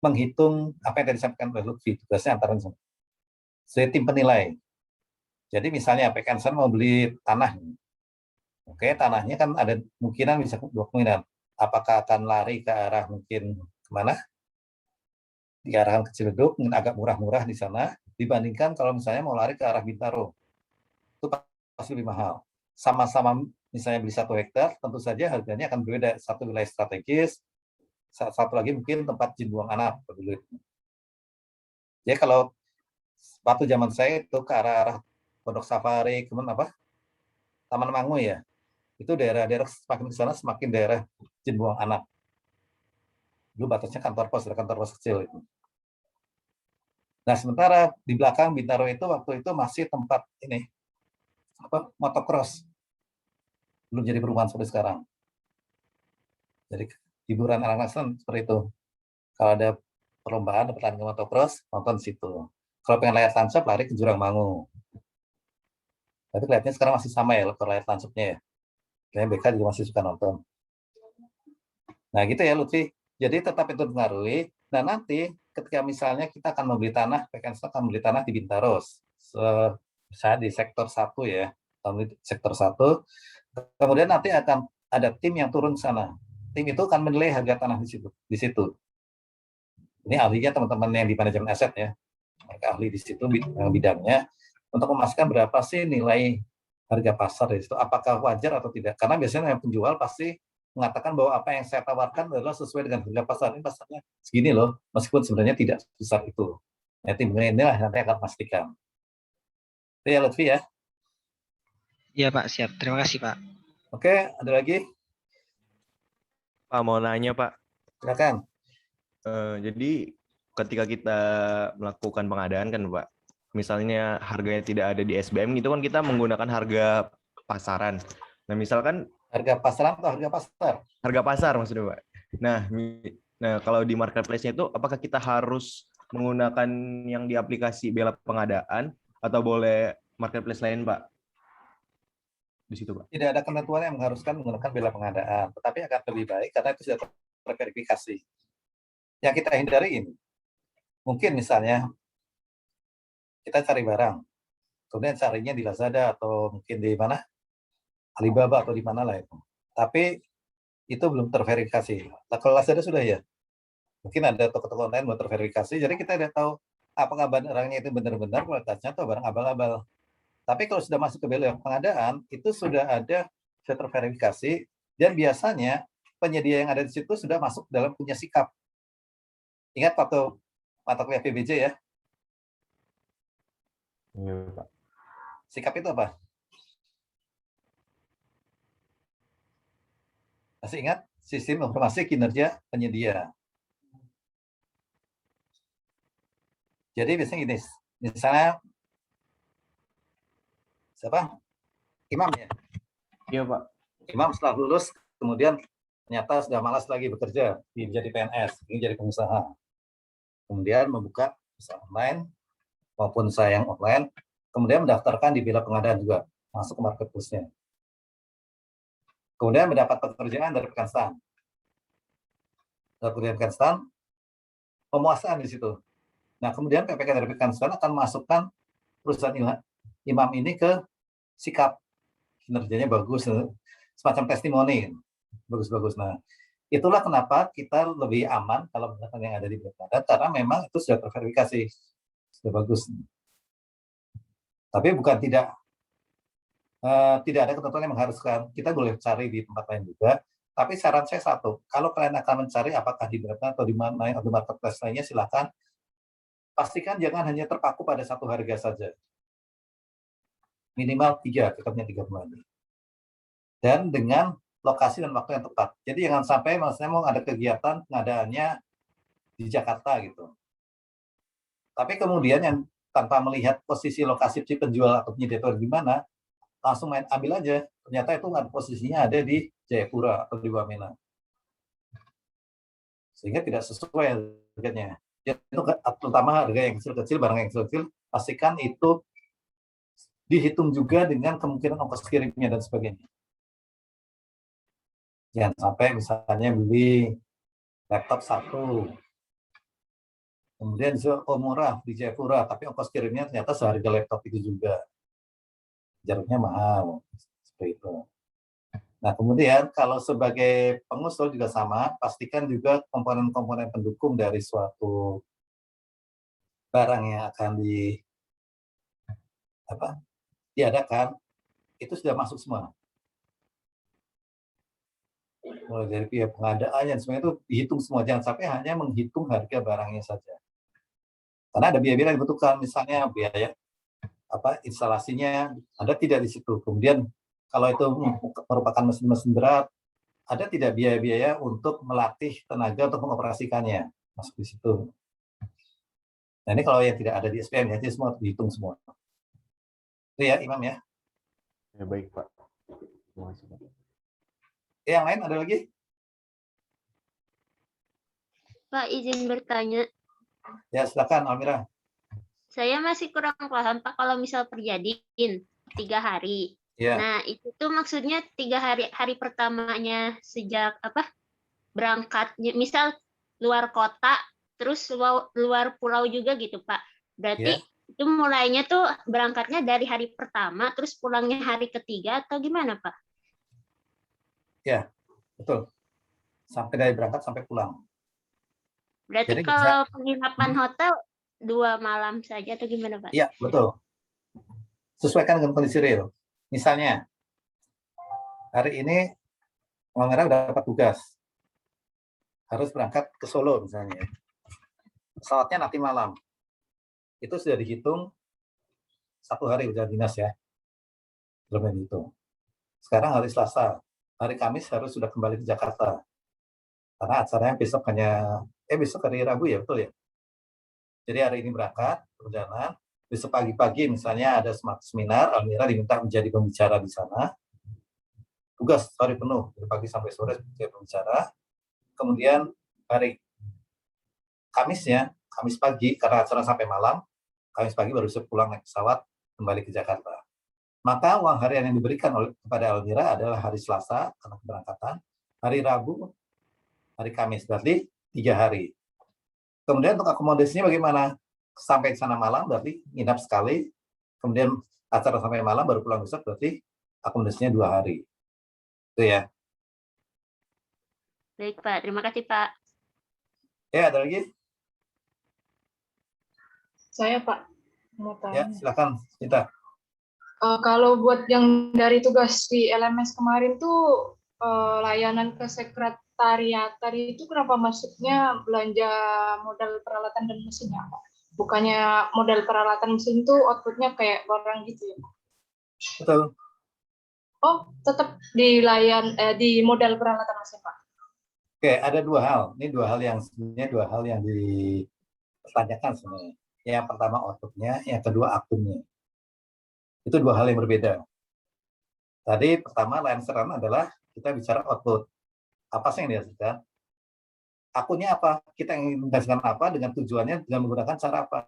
menghitung apa yang tadi disampaikan oleh Lutfi, tugasnya antara saya tim penilai. Jadi misalnya PKN mau beli tanah. Oke, tanahnya kan ada kemungkinan bisa 2 kemungkinan. Apakah akan lari ke arah mungkin kemana? Di arah ke Ciledug, mungkin agak murah-murah di sana, dibandingkan kalau misalnya mau lari ke arah Bintaro. Itu pasti lebih mahal. Sama-sama misalnya beli 1 hektar, tentu saja harganya akan berbeda. Satu wilayah strategis, satu lagi mungkin tempat jin buang anak. Jadi kalau waktu zaman saya itu ke arah Pondok Safari, kemudian apa? Taman Mangu ya. Itu daerah-daerah semakin ke sana semakin daerah jin buang anak. Dulu batasnya kantor pos, ada kantor pos kecil itu. Nah, sementara di belakang Bintaro itu waktu itu masih tempat ini apa? Motocross. Belum jadi perumahan seperti sekarang. Jadi hiburan anak-anak seperti itu. Kalau ada perlombaan pertandingan motocross, nonton di situ. Kalau pengen layar tancap, lari ke Jurang Mangu. Tapi kelihatannya sekarang masih sama ya kalau layar tancapnya ya. Kayaknya BK juga masih suka nonton. Nah, gitu ya Lutfi. Jadi tetap itu mempengaruhi. Nah, nanti ketika misalnya kita akan membeli tanah, PKN akan membeli tanah di Bintaros, misalnya di sektor 1 ya, sektor 1. Kemudian nanti akan ada tim yang turun ke sana. Tim itu akan menilai harga tanah di situ. Ini ahlinya teman-teman yang di manajemen aset ya. Mereka ahli di situ bidangnya untuk memastikan berapa sih nilai harga pasar di situ. Apakah wajar atau tidak? Karena biasanya yang penjual pasti mengatakan bahwa apa yang saya tawarkan adalah sesuai dengan harga pasar. Ini pasarnya segini loh, meskipun sebenarnya tidak sebesar itu. Nah, timnya inilah nanti akan pastikan. Itu ya Lutfi ya. Iya Pak, siap. Terima kasih Pak. Oke, ada lagi? Pak, mau nanya Pak. Silakan. Jadi ketika kita melakukan pengadaan kan Pak, misalnya harganya tidak ada di SBM itu kan kita menggunakan harga pasaran. Nah misalkan harga pasaran atau harga pasar? Harga pasar maksudnya Pak. Nah kalau di marketplace-nya itu apakah kita harus menggunakan yang di aplikasi Bela Pengadaan atau boleh marketplace lain Pak? Di situ Pak. Tidak ada ketentuan yang mengharuskan menggunakan Bela Pengadaan, tetapi akan lebih baik karena itu sudah terverifikasi. Yang kita hindari ini, mungkin misalnya kita cari barang, kemudian carinya di Lazada atau mungkin di mana, Alibaba atau di mana lah itu. Tapi itu belum terverifikasi. Nah, kalau Lazada sudah ya, mungkin ada toko-toko online belum terverifikasi, jadi kita tidak tahu apakah barangnya itu benar-benar kualitasnya atau barang abal-abal. Tapi kalau sudah masuk ke Bela Pengadaan, itu sudah terverifikasi, dan biasanya penyedia yang ada di situ sudah masuk dalam punya sikap. Ingat waktu mata kuliah PBJ ya? Iya, Pak. Sikap itu apa? Masih ingat? Sistem informasi kinerja penyedia. Jadi biasanya gini, misalnya siapa? Imam ya? Iya Pak. Imam setelah lulus, kemudian ternyata sudah malas lagi bekerja, jadi PNS, ingin jadi pengusaha. Kemudian membuka usaha online, maupun usaha yang online, kemudian mendaftarkan di Bela Pengadaan juga, masuk ke marketplace-nya. Kemudian mendapat pekerjaan dari rekan stan. Dari rekan stan, pemuasaan di situ. Nah, kemudian PPK dari rekan stan akan masukkan perusahaan Imam ini ke sikap. Kinerjanya bagus, semacam testimoni. Bagus-bagus. Nah, itulah kenapa kita lebih aman kalau menggunakan yang ada di Bela Pengadaan, karena memang itu sudah terverifikasi. Sudah bagus. Tapi bukan tidak ada ketentuan yang mengharuskan. Kita boleh cari di tempat lain juga. Tapi saran saya satu, kalau kalian akan mencari apakah di Bela Pengadaan atau di mana atau di marketplace lainnya, silakan pastikan jangan hanya terpaku pada satu harga saja. Minimal 3, kita punya 3 bulan. Dan dengan lokasi dan waktu yang tepat. Jadi jangan sampai maksudnya mau ada kegiatan pengadaannya di Jakarta gitu. Tapi kemudian yang tanpa melihat posisi lokasi si penjual atau penyedia itu di mana, langsung main ambil aja. Ternyata itu posisinya ada di Jayapura atau di Wamena. Sehingga tidak sesuai harganya. Jadi, terutama harga yang kecil-kecil, barang yang kecil-kecil, pastikan itu dihitung juga dengan kemungkinan ongkos kirimnya dan sebagainya. Jangan sampai misalnya beli laptop 1, kemudian murah di Jayapura, tapi ongkos kirimnya ternyata seharga laptop itu juga. Jaraknya mahal, seperti itu. Nah, kemudian kalau sebagai pengusul juga sama, pastikan juga komponen-komponen pendukung dari suatu barang yang akan diadakan, itu sudah masuk semua. Mulai dari pihak pengadaannya, semuanya itu dihitung semua. Jangan sampai hanya menghitung harga barangnya saja. Karena ada biaya-biaya yang dibutuhkan, misalnya biaya instalasinya ada tidak di situ. Kemudian kalau itu merupakan mesin-mesin berat, ada tidak biaya-biaya untuk melatih tenaga untuk mengoperasikannya, masuk di situ. Nah, ini kalau yang tidak ada di SPM ya, jadi semua dihitung semua. Itu ya, Imam ya. Ya baik Pak. Terima kasih Pak. Yang lain ada lagi? Pak, izin bertanya. Ya, silakan Almira. Saya masih kurang paham, Pak, kalau misal perjadiin 3 hari. Ya. Nah, itu tuh maksudnya 3 hari pertamanya sejak berangkatnya, misal luar kota, terus luar pulau juga gitu, Pak. Berarti itu mulainya tuh berangkatnya dari hari pertama, terus pulangnya hari ketiga, atau gimana, Pak? Ya, betul. Sampai dari berangkat sampai pulang. Berarti Jadi kalau penginapan hotel 2 malam saja atau gimana, Pak? Iya, betul. Sesuaikan dengan kondisi real. Misalnya, hari ini Palmera udah dapat tugas. Harus berangkat ke Solo misalnya. Pesawatnya nanti malam. Itu sudah dihitung 1 hari udah dinas ya. Belum dihitung. Sekarang hari Selasa. Hari Kamis harus sudah kembali ke Jakarta. Karena acaranya besok besok hari Rabu ya, betul ya? Jadi hari ini berangkat, perjalanan. Besok pagi-pagi misalnya ada seminar, Almira diminta menjadi pembicara di sana. Tugas hari penuh, dari pagi sampai sore sebagai pembicara. Kemudian hari Kamisnya, Kamis pagi, karena acara sampai malam, Kamis pagi baru bisa pulang naik pesawat kembali ke Jakarta. Maka uang harian yang diberikan kepada Almira adalah hari Selasa, karena keberangkatan, hari Rabu, hari Kamis, berarti 3 hari. Kemudian untuk akomodasinya bagaimana? Sampai sana malam berarti nginap sekali, kemudian acara sampai malam baru pulang besok berarti akomodasinya 2 hari. Itu ya. Baik, Pak. Terima kasih, Pak. Ya, ada lagi? Saya, Pak, mau Ya, tanya. silakan, Cinta. Kalau buat yang dari tugas di LMS kemarin tuh layanan ke sekretariat tadi itu kenapa masuknya belanja modal peralatan dan mesinnya, Pak? Bukannya modal peralatan mesin tuh outputnya kayak orang gitu ya, Pak? Betul. Oh, tetap di modal peralatan mesin, Pak. Oke, ada 2 hal. Ini 2 hal yang sebenarnya 2 hal yang dipertanyakan sebenarnya. Yang pertama outputnya, yang kedua akunnya. Itu 2 hal yang berbeda. Tadi pertama layanan sederhana adalah kita bicara output. Apa sih yang dihasilkan? Akunnya apa? Kita ingin menghasilkan apa dengan tujuannya dengan menggunakan cara apa?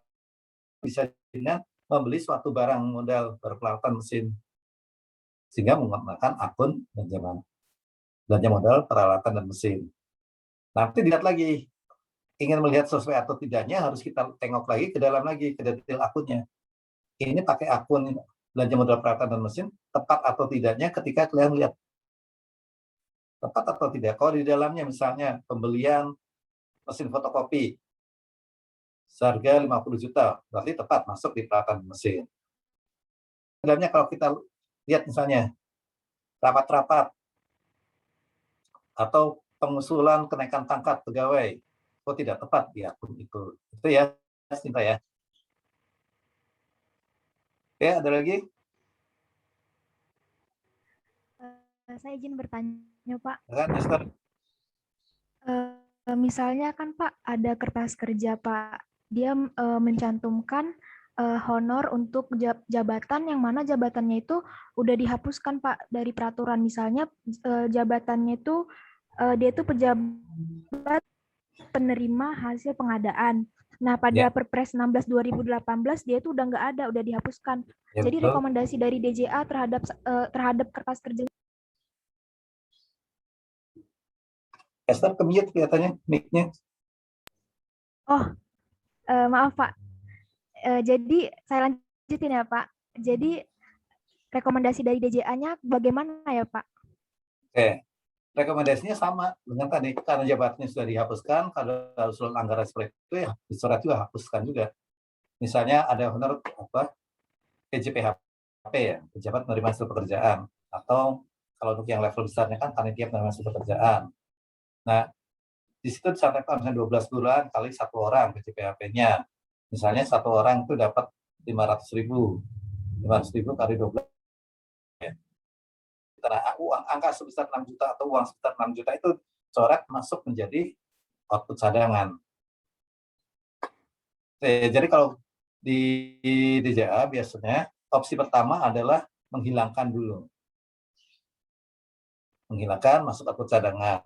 Bisa dengan membeli suatu barang modal peralatan mesin. Sehingga menggunakan akun belanja modal peralatan dan mesin. Nanti dilihat lagi, ingin melihat sesuai atau tidaknya harus kita tengok lagi ke dalam lagi, ke detail akunnya. Ini pakai akun belanja modal peralatan dan mesin, tepat atau tidaknya ketika kalian lihat. Tepat atau tidak. Kalau di dalamnya misalnya pembelian mesin fotokopi seharga 50 juta, berarti tepat masuk di peralatan mesin. Di dalamnya kalau kita lihat misalnya rapat-rapat atau pengusulan kenaikan pangkat pegawai, kok tidak tepat di akun itu. Itu ya, Sinta ya. Oke, ada lagi? Saya izin bertanya, Pak. Silakan, Esther. Misalnya kan Pak ada kertas kerja Pak, dia mencantumkan honor untuk jabatan yang mana jabatannya itu udah dihapuskan Pak dari peraturan. Misalnya jabatannya itu dia itu pejabat penerima hasil pengadaan. Nah, pada Perpres 16 2018 dia itu udah nggak ada, udah dihapuskan. Ya, jadi betul. rekomendasi dari DJA terhadap kertas kerja. Esther ke-mute kelihatannya mic-nya. Oh, maaf Pak. Jadi saya lanjutin ya Pak. Jadi rekomendasi dari DJA-nya bagaimana ya Pak? Oke, rekomendasinya sama dengan tadi. Karena jabatannya sudah dihapuskan, kalau usulan anggaran seperti itu ya disurat juga hapuskan juga. Misalnya ada honor PJPHP ya, pejabat penerima hasil pekerjaan, atau kalau untuk yang level besarnya kan panitia penerima hasil pekerjaan. Nah, di situ disampaikan misalnya 12 bulan kali 1 orang PJPHP-nya. Misalnya 1 orang itu dapat 500.000. 500.000 kali 12. Nah, uang angka sebesar 6 juta atau uang sebesar 6 juta itu coret masuk menjadi output cadangan. Jadi kalau di DJA biasanya opsi pertama adalah menghilangkan dulu. Menghilangkan masuk output cadangan.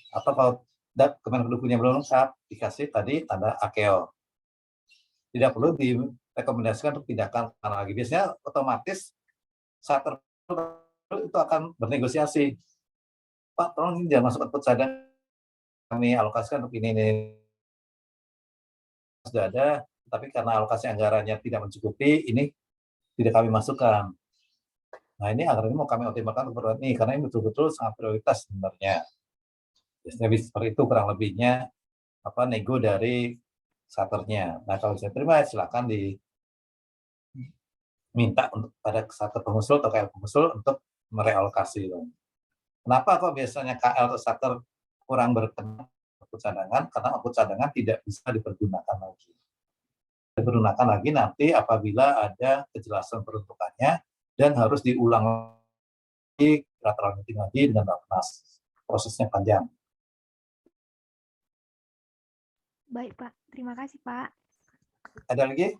Atau kalau Kemenkominfo belum lengkap, dikasih tadi tanda AKEO. Tidak perlu direkomendasikan untuk pindahkan tanah lagi. Biasanya otomatis saat tertentu itu akan bernegosiasi. Pak, tolong ini jangan masuk output cadangan. kami alokasikan untuk ini sudah ada, tapi karena alokasi anggarannya tidak mencukupi, ini tidak kami masukkan. Nah, ini anggaran ini mau kami optimalkan untuk ini, karena ini betul-betul sangat prioritas sebenarnya. Biasanya seperti itu kurang lebihnya nego dari satkernya. Nah, kalau saya terima, silakan diminta untuk pada satker pengusul atau KL pengusul untuk merealokasi. Kenapa kok biasanya KL atau satker kurang berkenan output cadangan? Karena output cadangan tidak bisa dipergunakan lagi. Dipergunakan lagi nanti apabila ada kejelasan peruntukannya dan harus diulang lagi, lateral meeting lagi dengan Rapnas. Prosesnya panjang. Baik, Pak. Terima kasih, Pak. Ada lagi?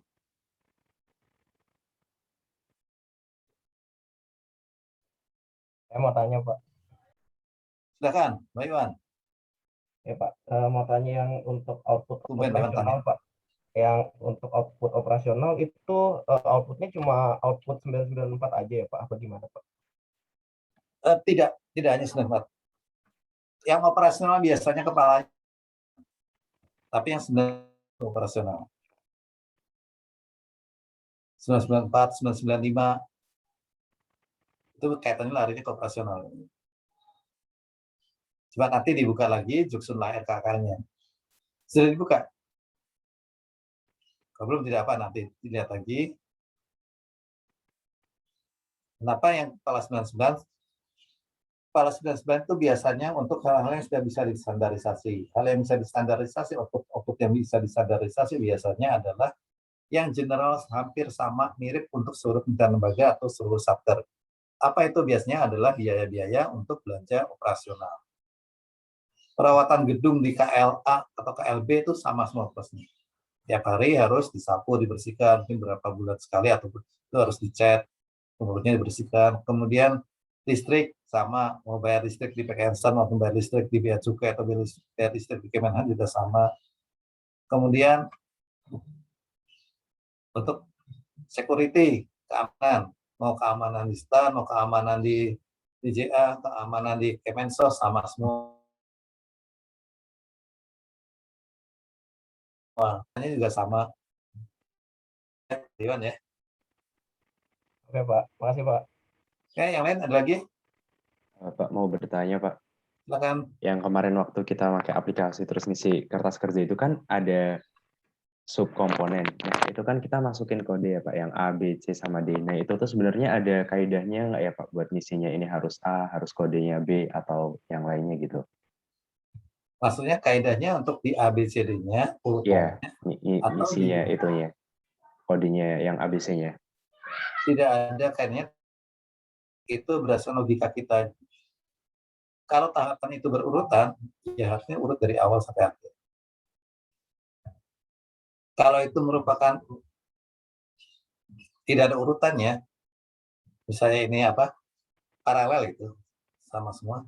Saya mau tanya, Pak. Silakan, Mbak Iwan. Ya, Pak. Mau tanya yang untuk output Tumben, Mbak Iwan tanya. operasional, Pak. Yang untuk output operasional itu outputnya cuma output 994 aja ya, Pak? Apa gimana, Pak? Tidak hanya 94. Yang operasional biasanya kepala, tapi yang 9 operasional. 994, 995 itu kaitannya larinya ke operasional. Coba nanti dibuka lagi Juksun RKK-nya. Sudah dibuka? Kalau belum tidak apa, nanti dilihat lagi. Kenapa yang kepala 99? Kepala 99 itu biasanya untuk hal-hal yang sudah bisa distandarisasi. Hal yang bisa distandarisasi, output yang bisa distandarisasi biasanya adalah yang general hampir sama, mirip untuk seluruh kementerian lembaga atau seluruh satker. Apa itu biasanya adalah biaya-biaya untuk belanja operasional. Perawatan gedung di KLA atau KLB itu sama semua prosesnya. Tiap hari harus disapu, dibersihkan, mungkin berapa bulan sekali atau itu harus dicat, kemudian dibersihkan. Kemudian listrik sama, mau bayar listrik di PKN maupun bayar listrik di Bea Cukai atau bayar listrik di Kemenhan juga sama. Kemudian untuk security, keamanan, mau keamanan di STAN, mau keamanan di DJA, keamanan di Kemensos, sama semua. Ini juga sama. Iwan ya. Oke, Pak. Makasih, Pak. Oke, yang lain ada lagi? Pak mau bertanya, Pak. Silakan. Yang kemarin waktu kita pakai aplikasi terus ngisi kertas kerja itu kan ada subkomponen. Nah, itu kan kita masukin kode ya Pak, yang A, B, C, sama D. Nah, itu tuh sebenarnya ada kaidahnya nggak ya Pak buat ngisinya ini harus A, harus kodenya B, atau yang lainnya gitu? Maksudnya kaidahnya untuk di ABCD-nya, Iya, atau ngisinya itunya, kodenya yang ABC-nya. Tidak ada kaidahnya, itu berdasarkan logika kita. Kalau tahapan itu berurutan, ya harusnya urut dari awal sampai akhir. Kalau itu merupakan tidak ada urutannya, misalnya ini paralel itu sama semua,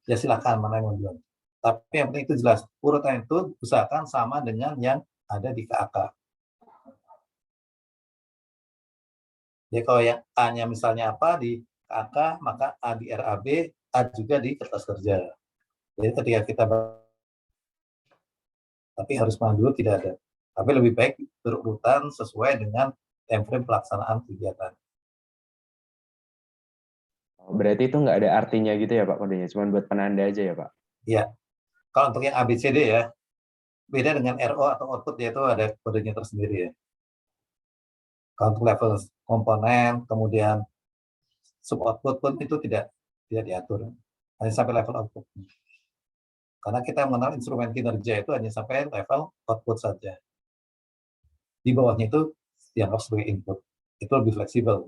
ya silakan mana yang mau duluan. Tapi yang penting itu jelas, urutan itu usahakan sama dengan yang ada di KAK. Jadi kalau yang A-nya misalnya apa di KAK, maka A di RAB, A juga di kertas kerja. Jadi ketika kita tapi harus mana dulu tidak ada. Tapi lebih baik berurutan sesuai dengan timeframe pelaksanaan kegiatan. Berarti itu nggak ada artinya gitu ya Pak kodenya, cuma buat penanda aja ya Pak? Iya. Kalau untuk yang ABCD ya, beda dengan RO atau output, yaitu ada kodenya tersendiri ya. Kalau untuk level komponen, kemudian sub output pun itu tidak diatur. Hanya sampai level output. Karena kita mengenal instrumen kinerja itu hanya sampai level output saja. Di bawahnya itu dianggap sebagai input. Itu lebih fleksibel.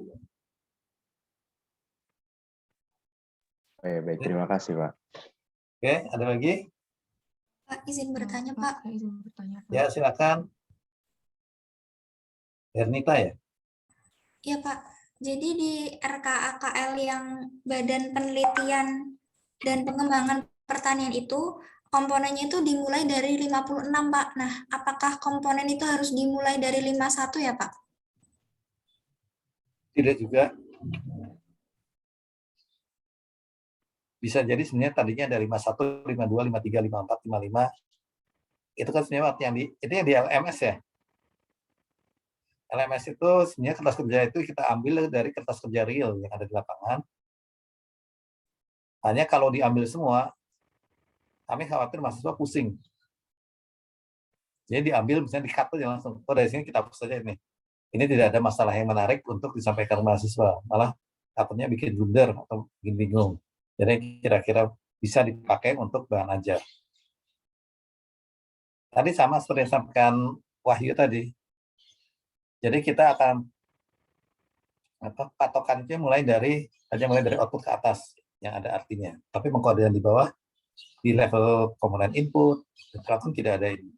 Oke, baik, terima kasih Pak. Oke, ada lagi? Pak, izin bertanya Pak. Ya, silakan. Ernita ya? Iya Pak, jadi di RKAKL yang Badan Penelitian dan Pengembangan Pertanian itu, komponennya itu dimulai dari 56 Pak. Nah, apakah komponen itu harus dimulai dari 51 ya Pak? Tidak juga. Bisa jadi sebenarnya tadinya ada 51, 52, 53, 54, 55. Itu kan sebenarnya waktu itu yang di LMS ya. LMS itu sebenarnya kertas kerja itu kita ambil dari kertas kerja real yang ada di lapangan. Hanya kalau diambil semua, kami khawatir mahasiswa pusing. Jadi diambil misalnya di-cut aja langsung. Oh dari sini kita hapus saja ini. Ini tidak ada masalah yang menarik untuk disampaikan mahasiswa. Malah takutnya bikin blunder atau bikin bingung. Jadi kira-kira bisa dipakai untuk bahan ajar. Tadi sama seperti yang disampaikan Wahyu tadi. Jadi kita akan patokannya mulai dari output ke atas yang ada artinya. Tapi pengkodean di bawah di level komponen input, akun tidak ada ini.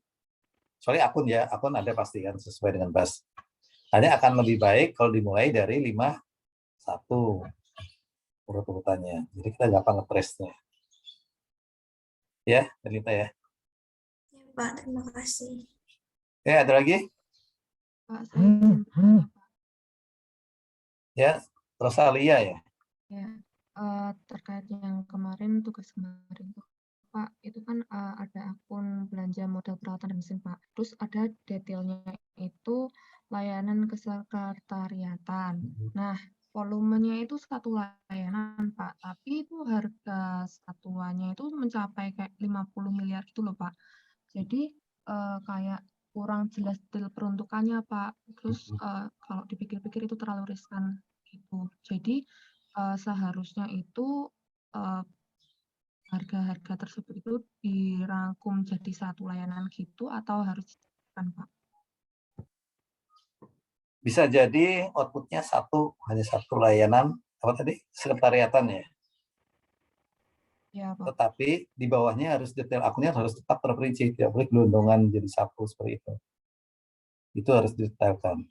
Soalnya akun ada pasti kan sesuai dengan bus. Hanya akan lebih baik kalau dimulai dari 51 urut-urutannya. Jadi kita gampang nge-trace-nya. Ya, Delita ya. Ya, Pak, terima kasih. Ya, ada lagi? Pak, saya izin bertanya, Pak. Ya, Rosalia ya. Ya, terkait yang kemarin, tugas kemarin tuh, Pak, itu kan ada akun belanja modal peralatan dan mesin, Pak. Terus ada detailnya itu layanan kesekretariatan. Nah, volumenya itu satu layanan, Pak. Tapi itu harga satuannya itu mencapai kayak 50 miliar gitu loh, Pak. Jadi kayak kurang jelas detail peruntukannya, Pak. Terus kalau dipikir-pikir itu terlalu riskan gitu. Jadi seharusnya itu harga-harga tersebut itu dirangkum jadi satu layanan gitu atau harus kan, Pak? Bisa jadi outputnya hanya satu layanan, apa tadi? Sekretariatan ya. Ya, Pak. Tetapi di bawahnya harus detail akunnya harus tetap terperinci, tidak boleh gelondongan jadi satu seperti itu. Itu harus didetailkan.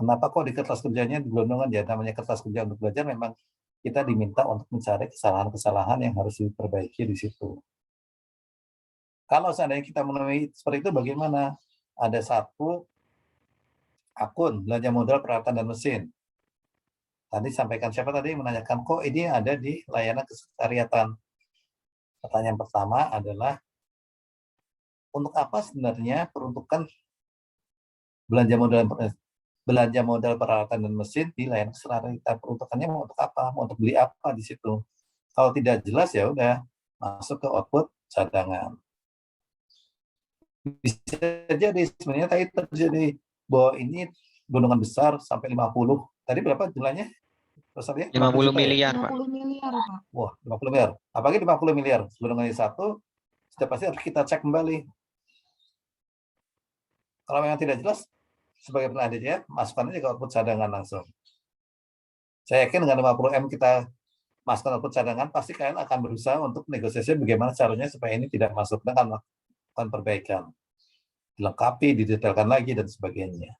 Kenapa kok di kertas kerjanya digelondongan? Ya namanya kertas kerja untuk belajar memang kita diminta untuk mencari kesalahan-kesalahan yang harus diperbaiki di situ. Kalau seandainya kita menemui seperti itu bagaimana? Ada satu akun belanja modal peralatan dan mesin. Tadi sampaikan siapa tadi menanyakan kok ini ada di layanan kesekretariatan. Pertanyaan pertama adalah untuk apa sebenarnya peruntukan belanja modal peralatan dan mesin di layanan kesekretariatan? Peruntukannya mau untuk apa? Mau untuk beli apa di situ? Kalau tidak jelas ya udah masuk ke output cadangan. Bisa jadi sebenarnya tadi terjadi bahwa ini gonongan besar sampai 50. Tadi berapa jumlahnya? Rosalia? 50 juta ya? miliar, Pak. 50 miliar, Pak. Wah, 50 miliar. Apalagi 50 miliar. Gonongannya satu, sudah pasti harus kita cek kembali. Kalau memang tidak jelas, sebagai penelitian, masukkan aja ke output cadangan langsung. Saya yakin dengan 50M kita masukkan output cadangan, pasti kalian akan berusaha untuk negosiasi bagaimana caranya supaya ini tidak masuk dengan melakukan perbaikan. Dilengkapi, didetailkan lagi, dan sebagainya.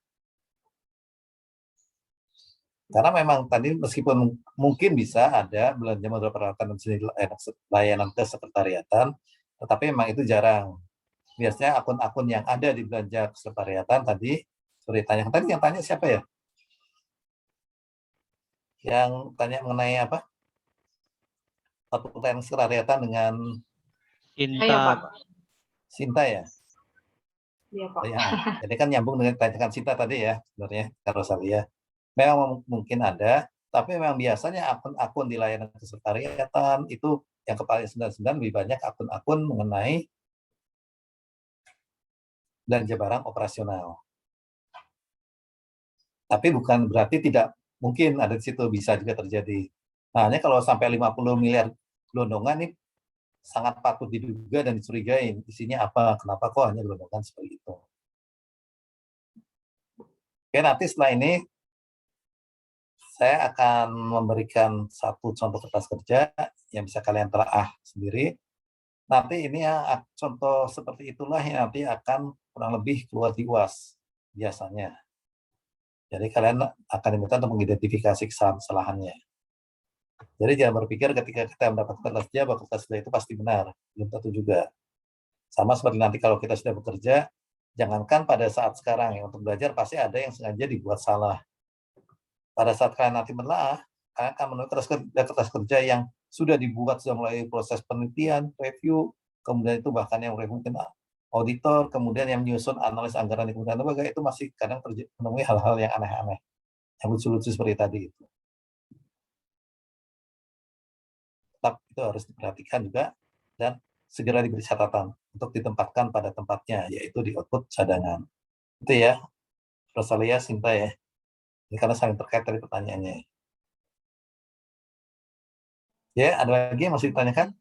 Karena memang tadi meskipun mungkin bisa ada belanja modal peralatan dan layanan kesekretariatan, tetapi memang itu jarang. Biasanya akun-akun yang ada di belanja kesekretariatan tadi, seperti yang tanya siapa ya? Yang tanya mengenai apa? Output kesekretariatan dengan Sinta ya? Iya, Pak. Ya, jadi kan nyambung dengan tanyakan Sinta tadi ya, sebenarnya Rosalia. Memang mungkin ada, tapi memang biasanya akun-akun di layanan kesekretariatan itu yang kepala 99 lebih banyak akun-akun mengenai belanja barang operasional. Tapi bukan berarti tidak mungkin ada di situ, bisa juga terjadi. Nah, hanya kalau sampai 50 miliar gelondongan ini sangat patut diduga dan dicurigai isinya apa, kenapa kok hanya gelondongan seperti itu. Oke, nanti setelah ini saya akan memberikan satu contoh kertas kerja yang bisa kalian telaah sendiri. Nanti ini ya contoh seperti itulah yang nanti akan kurang lebih keluar di UAS biasanya. Jadi kalian akan diminta untuk mengidentifikasi kesalahannya. Jadi jangan berpikir ketika kita mendapatkan kertas kerja bahwa kertas kerja itu pasti benar. Belum tentu juga. Sama seperti nanti kalau kita sudah bekerja, jangankan pada saat sekarang ya, untuk belajar pasti ada yang sengaja dibuat salah. Pada saat kalian nanti menelaah, kalian akan menemukan kertas kerja yang sudah dibuat, sudah mulai proses penelitian, review, kemudian itu bahkan yang mungkin auditor, kemudian yang menyusun analis anggaran di Kementerian Lembaga, itu masih kadang menemui hal-hal yang aneh-aneh, yang lucu-lucu seperti tadi itu. Tetap itu harus diperhatikan juga dan segera diberi catatan untuk ditempatkan pada tempatnya, yaitu di output cadangan. Itu ya, Rosalia, Sinta ya. Ini karena saling terkait dari pertanyaannya. Ya, ada lagi yang masih ditanyakan?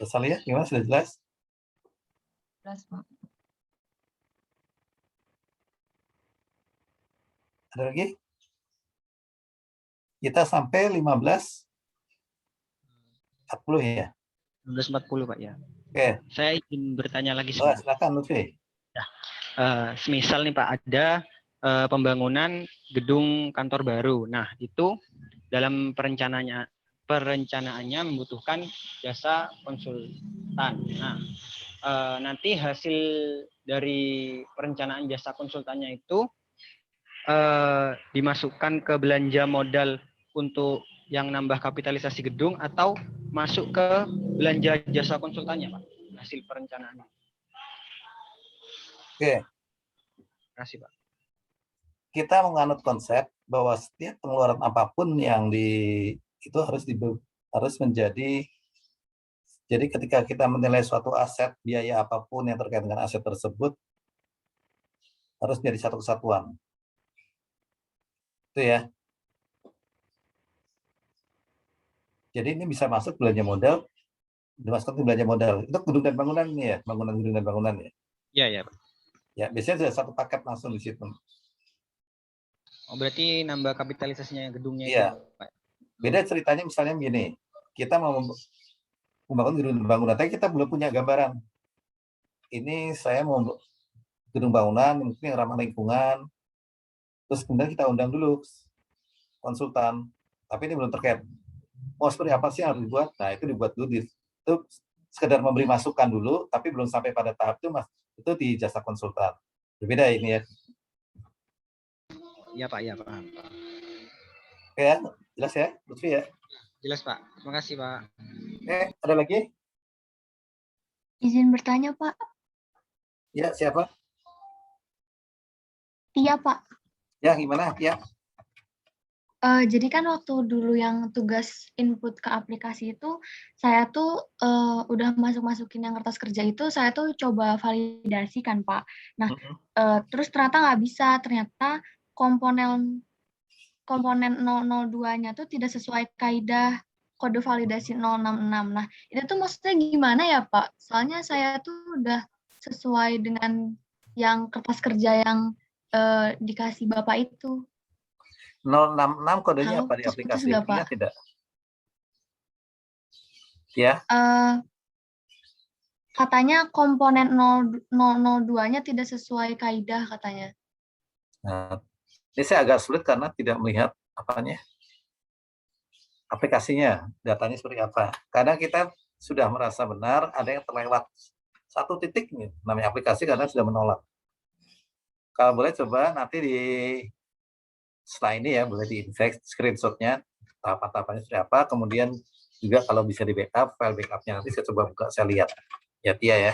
Rosalia, gimana? Sudah jelas? Jelas, Pak. Ada lagi? Kita sampai 15.40 ya? 15.40 Pak ya. Oke. Saya ingin bertanya lagi Oh, silakan Lutfi. Ya. Semisal nih Pak, ada pembangunan gedung kantor baru. Nah, itu dalam perencanaannya membutuhkan jasa konsultan. Nah, nanti hasil dari perencanaan jasa konsultannya itu dimasukkan ke belanja modal untuk yang nambah kapitalisasi gedung atau masuk ke belanja jasa konsultannya, Pak, hasil perencanaannya. Oke. Terima kasih, Pak. Kita menganut konsep bahwa setiap pengeluaran apapun yang itu harus menjadi, jadi ketika kita menilai suatu aset, biaya apapun yang terkait dengan aset tersebut harus menjadi satu kesatuan. Itu ya. Jadi ini bisa masuk belanja modal, dimasukkan ke belanja modal. Itu gedung dan bangunan ini ya, bangunan gedung dan bangunan ya. Iya, ya, Pak. Ya, biasanya sudah satu paket langsung di situ. Oh, berarti nambah kapitalisasinya gedungnya Iya. itu, Pak. Beda ceritanya misalnya begini, kita mau membangun gedung dan bangunan, tapi kita belum punya gambaran. Ini saya mau gedung bangunan, mungkin yang ramah lingkungan, terus kemudian kita undang dulu konsultan, tapi ini belum terkait. Mau seperti apa sih yang harus dibuat? Nah, itu dibuat dulu. Itu sekedar memberi masukan dulu, tapi belum sampai pada tahap itu, Mas. Itu di jasa konsultan. Berbeda ini ya. Iya, Pak. Iya, paham. Oke ya, jelas ya, Lutfi ya? Jelas, Pak. Terima kasih, Pak. Oke, ada lagi? Izin bertanya, Pak. Ya, siapa? Iya, Pak. Ya, gimana? Ya. Jadi kan waktu dulu yang tugas input ke aplikasi itu, saya tuh udah masukin yang kertas kerja itu, saya tuh coba validasi kan, Pak. Nah, terus ternyata nggak bisa, ternyata komponen 002-nya tuh tidak sesuai kaidah kode validasi 066. Nah, itu tuh maksudnya gimana ya, Pak? Soalnya saya tuh udah sesuai dengan yang kertas kerja yang dikasih Bapak itu. 066 kodenya Halo, apa di putus aplikasi? nggak, Pak? Ingat tidak? Ya. Katanya komponen 002-nya tidak sesuai kaidah katanya. Nah, ini saya agak sulit karena tidak melihat aplikasinya, datanya seperti apa. Kadang kita sudah merasa benar, ada yang terlewat satu titik nih, namanya aplikasi karena sudah menolak. Kalau boleh coba nanti setelah ini ya, boleh di-infect screenshot-nya, tahapan-tahapannya seperti apa, kemudian juga kalau bisa di-backup, file backup-nya nanti saya coba buka, saya lihat. Ya, Tia ya.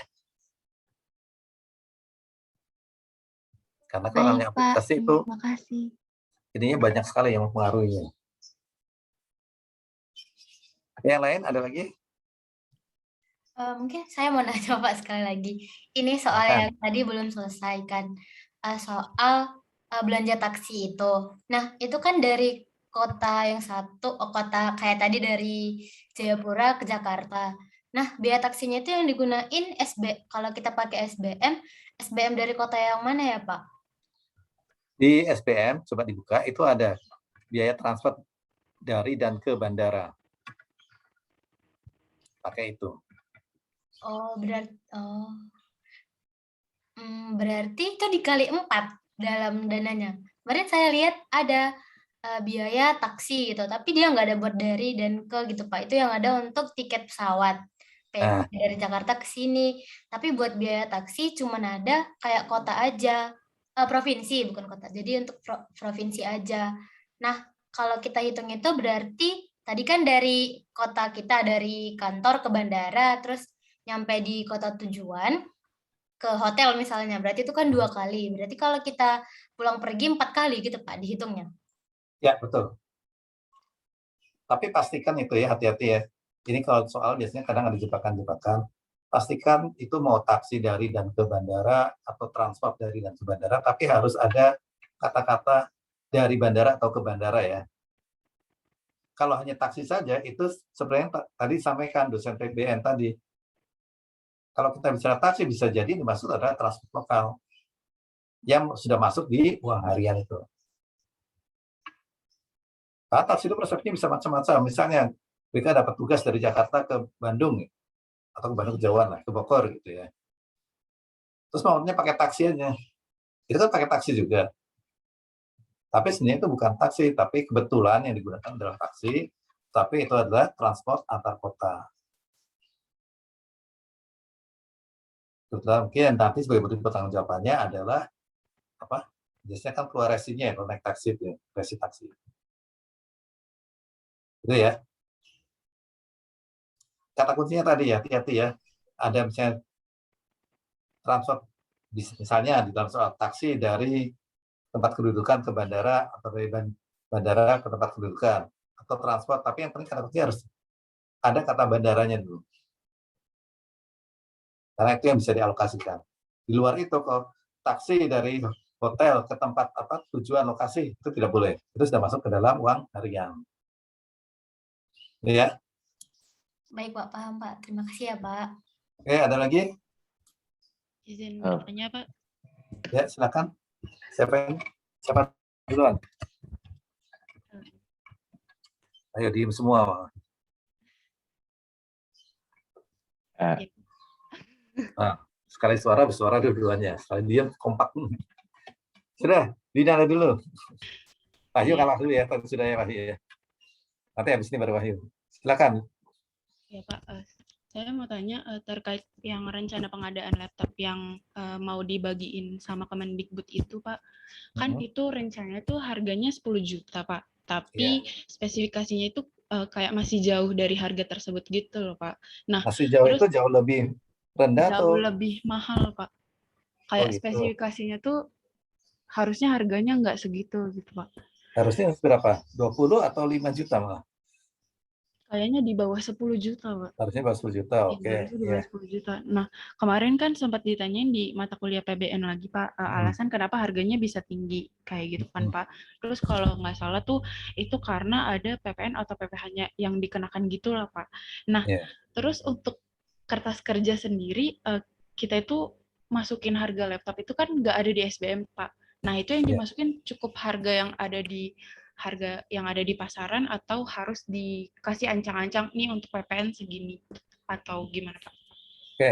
Karena kalau namanya aplikasi itu, terima kasih. jadinya banyak sekali yang mempengaruhinya. Yang lain ada lagi? Mungkin saya mau nanya Pak sekali lagi. Ini soal yang tadi belum selesai kan, soal belanja taksi itu. Nah, itu kan dari kota yang satu, kota kayak tadi dari Jayapura ke Jakarta. Nah, biaya taksinya itu yang digunain kalau kita pakai SBM dari kota yang mana ya, Pak? Di SBM, coba dibuka, itu ada biaya transfer dari dan ke bandara. Pakai itu. Oh, berarti itu dikali 4 dalam dananya. Kemarin saya lihat ada biaya taksi gitu, tapi dia nggak ada buat dari dan ke gitu, Pak. Itu yang ada untuk tiket pesawat dari Jakarta ke sini. Tapi buat biaya taksi cuma ada kayak kota aja, provinsi bukan kota. Jadi untuk provinsi aja. Nah, kalau kita hitung itu berarti Tadi kan dari kota kita, dari kantor ke bandara, terus nyampe di kota tujuan, ke hotel misalnya, berarti itu kan 2 kali. Berarti kalau kita pulang pergi 4 kali gitu Pak dihitungnya? Ya, betul. Tapi pastikan itu ya, hati-hati ya. Ini kalau soal biasanya kadang ada jebakan-jebakan. Pastikan itu mau taksi dari dan ke bandara atau transport dari dan ke bandara, tapi harus ada kata-kata dari bandara atau ke bandara ya. Kalau hanya taksi saja, itu sebenarnya tadi sampaikan dosen PBN tadi, kalau kita bicara taksi bisa jadi dimaksud adalah transport lokal yang sudah masuk di uang harian itu. Nah, taksi itu persepsinya bisa macam-macam. Misalnya, mereka dapat tugas dari Jakarta ke Bandung, atau ke Bandung ke Jawa lah, ke Bogor gitu ya. Terus maunya pakai taksi aja. Itu kan pakai taksi juga. Tapi sebenarnya itu bukan taksi, tapi kebetulan yang digunakan adalah taksi, tapi itu adalah transport antar kota. Mungkin nanti sebagai bentuk pertanggungjawabannya adalah apa? Biasanya kan keluar resinya ya kalau naik taksi itu, resi taksi. Itu ya. Kata kuncinya tadi ya, hati-hati ya. Ada misalnya transport, misalnya di dalam soal taksi dari tempat kedudukan ke bandara atau dari bandara ke tempat kedudukan atau transport, tapi yang penting kata kunci harus ada kata bandaranya dulu. Karena itu yang bisa dialokasikan. Di luar itu kalau taksi dari hotel ke tempat tujuan lokasi itu tidak boleh. Itu sudah masuk ke dalam uang harian. Ya. Baik Pak, paham Pak. Terima kasih ya Pak. Oke, ada lagi? Izin bertanya Pak. Ya, silakan. Siapa duluan? Ayo diem semua. Nah, sekali suara bersuara dua-duanya. Sekali diam kompak. Sudah, Dina dulu. Wahyu kalah dulu ya, tadi sudah ya Wahyu ya. Nanti habis ini baru Wahyu. Silakan. Ya Pak, saya mau tanya terkait yang rencana pengadaan laptop yang mau dibagiin sama Kemendikbud itu Pak. Kan itu rencananya tuh harganya 10 juta Pak. Tapi spesifikasinya itu kayak masih jauh dari harga tersebut gitu loh Pak. Nah, masih jauh terus itu jauh lebih rendah jauh atau lebih mahal Pak. Kayak gitu. spesifikasinya tuh harusnya harganya nggak segitu gitu Pak. Harusnya berapa? 20 atau 5 juta malah? Kayaknya di bawah 10 juta, Pak. Harusnya bawah 10 juta, oke. Harusnya di bawah 10 juta. Nah, kemarin kan sempat ditanyain di mata kuliah PBN lagi, Pak, alasan kenapa harganya bisa tinggi, kayak gitu kan, Pak. Terus kalau nggak salah tuh, itu karena ada PPN atau PPh-nya yang dikenakan gitu lah, Pak. Nah, terus untuk kertas kerja sendiri, kita itu masukin harga laptop itu kan nggak ada di SBM, Pak. Nah, itu yang dimasukin cukup harga yang ada di pasaran atau harus dikasih ancang-ancang nih untuk PPN segini atau gimana Pak? Oke.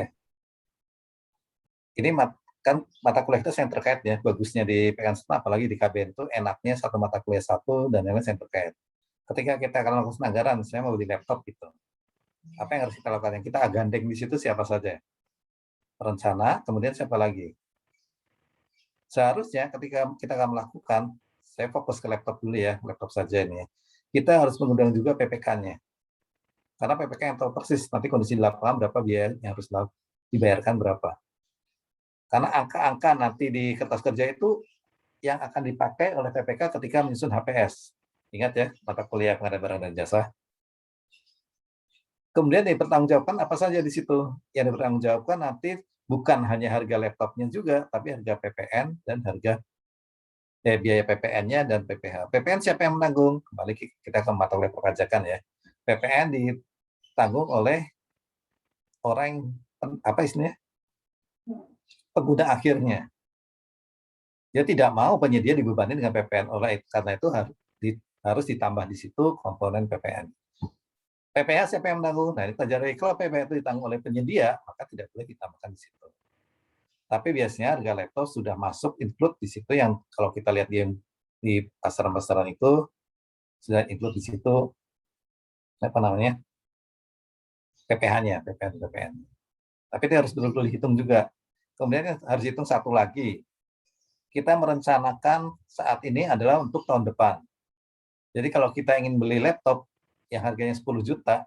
Ini kan mata kuliah itu yang terkait ya, bagusnya di PKN apalagi di KBN itu enaknya satu mata kuliah satu dan yang lain yang terkait. Ketika kita akan melakukan anggaran, misalnya mau beli laptop gitu, apa yang harus kita lakukan? Yang kita gandeng di situ siapa saja? Perencana, kemudian siapa lagi? Seharusnya ketika kita akan melakukan, saya fokus ke laptop dulu ya, laptop saja ini. Kita harus mengundang juga PPK-nya. Karena PPK yang tahu persis nanti kondisi di lapangan berapa biaya yang harus dibayarkan berapa. Karena angka-angka nanti di kertas kerja itu yang akan dipakai oleh PPK ketika menyusun HPS. Ingat ya, mata kuliah pengadaan barang dan jasa. Kemudian dipertanggungjawabkan apa saja di situ. Yang dipertanggungjawabkan nanti bukan hanya harga laptopnya juga, tapi harga PPN dan harga biaya PPN-nya dan PPh. PPN siapa yang menanggung? Kembali kita ke mata kuliah perpajakan ya. PPN ditanggung oleh orang apa istilahnya? Pengguna akhirnya. Dia tidak mau penyedia dibebani dengan PPN, oleh karena itu harus ditambah di situ komponen PPN. PPh siapa yang menanggung? Nah, ini pelajari kalau PPh itu ditanggung oleh penyedia, maka tidak boleh ditambahkan di situ. Tapi biasanya harga laptop sudah masuk include di situ yang kalau kita lihat di pasaran-pasaran itu sudah include di situ apa namanya PPh-nya, PPN. Tapi itu harus betul-betul dihitung juga. Kemudian harus hitung satu lagi. Kita merencanakan saat ini adalah untuk tahun depan. Jadi kalau kita ingin beli laptop yang harganya 10 juta,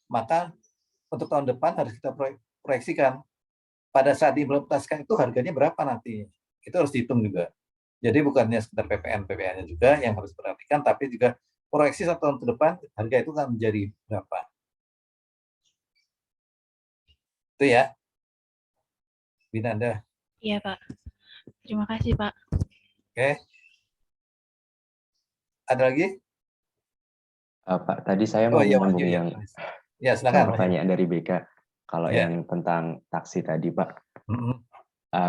maka untuk tahun depan harus kita proyeksikan pada saat diimplementasikan itu harganya berapa nanti. Itu harus dihitung juga. Jadi bukannya sekedar PPN-nya juga yang harus diperhatikan, tapi juga proyeksi 1 tahun ke depan harga itu akan menjadi berapa. Itu ya, Binanda. Iya, Pak. Terima kasih, Pak. Oke. Ada lagi? Pak, tadi saya Oh mau iya, menyambung Wahyu, yang ya silakan. pertanyaan dari BK. Kalau Ya. yang tentang taksi tadi, Pak. Mm-hmm.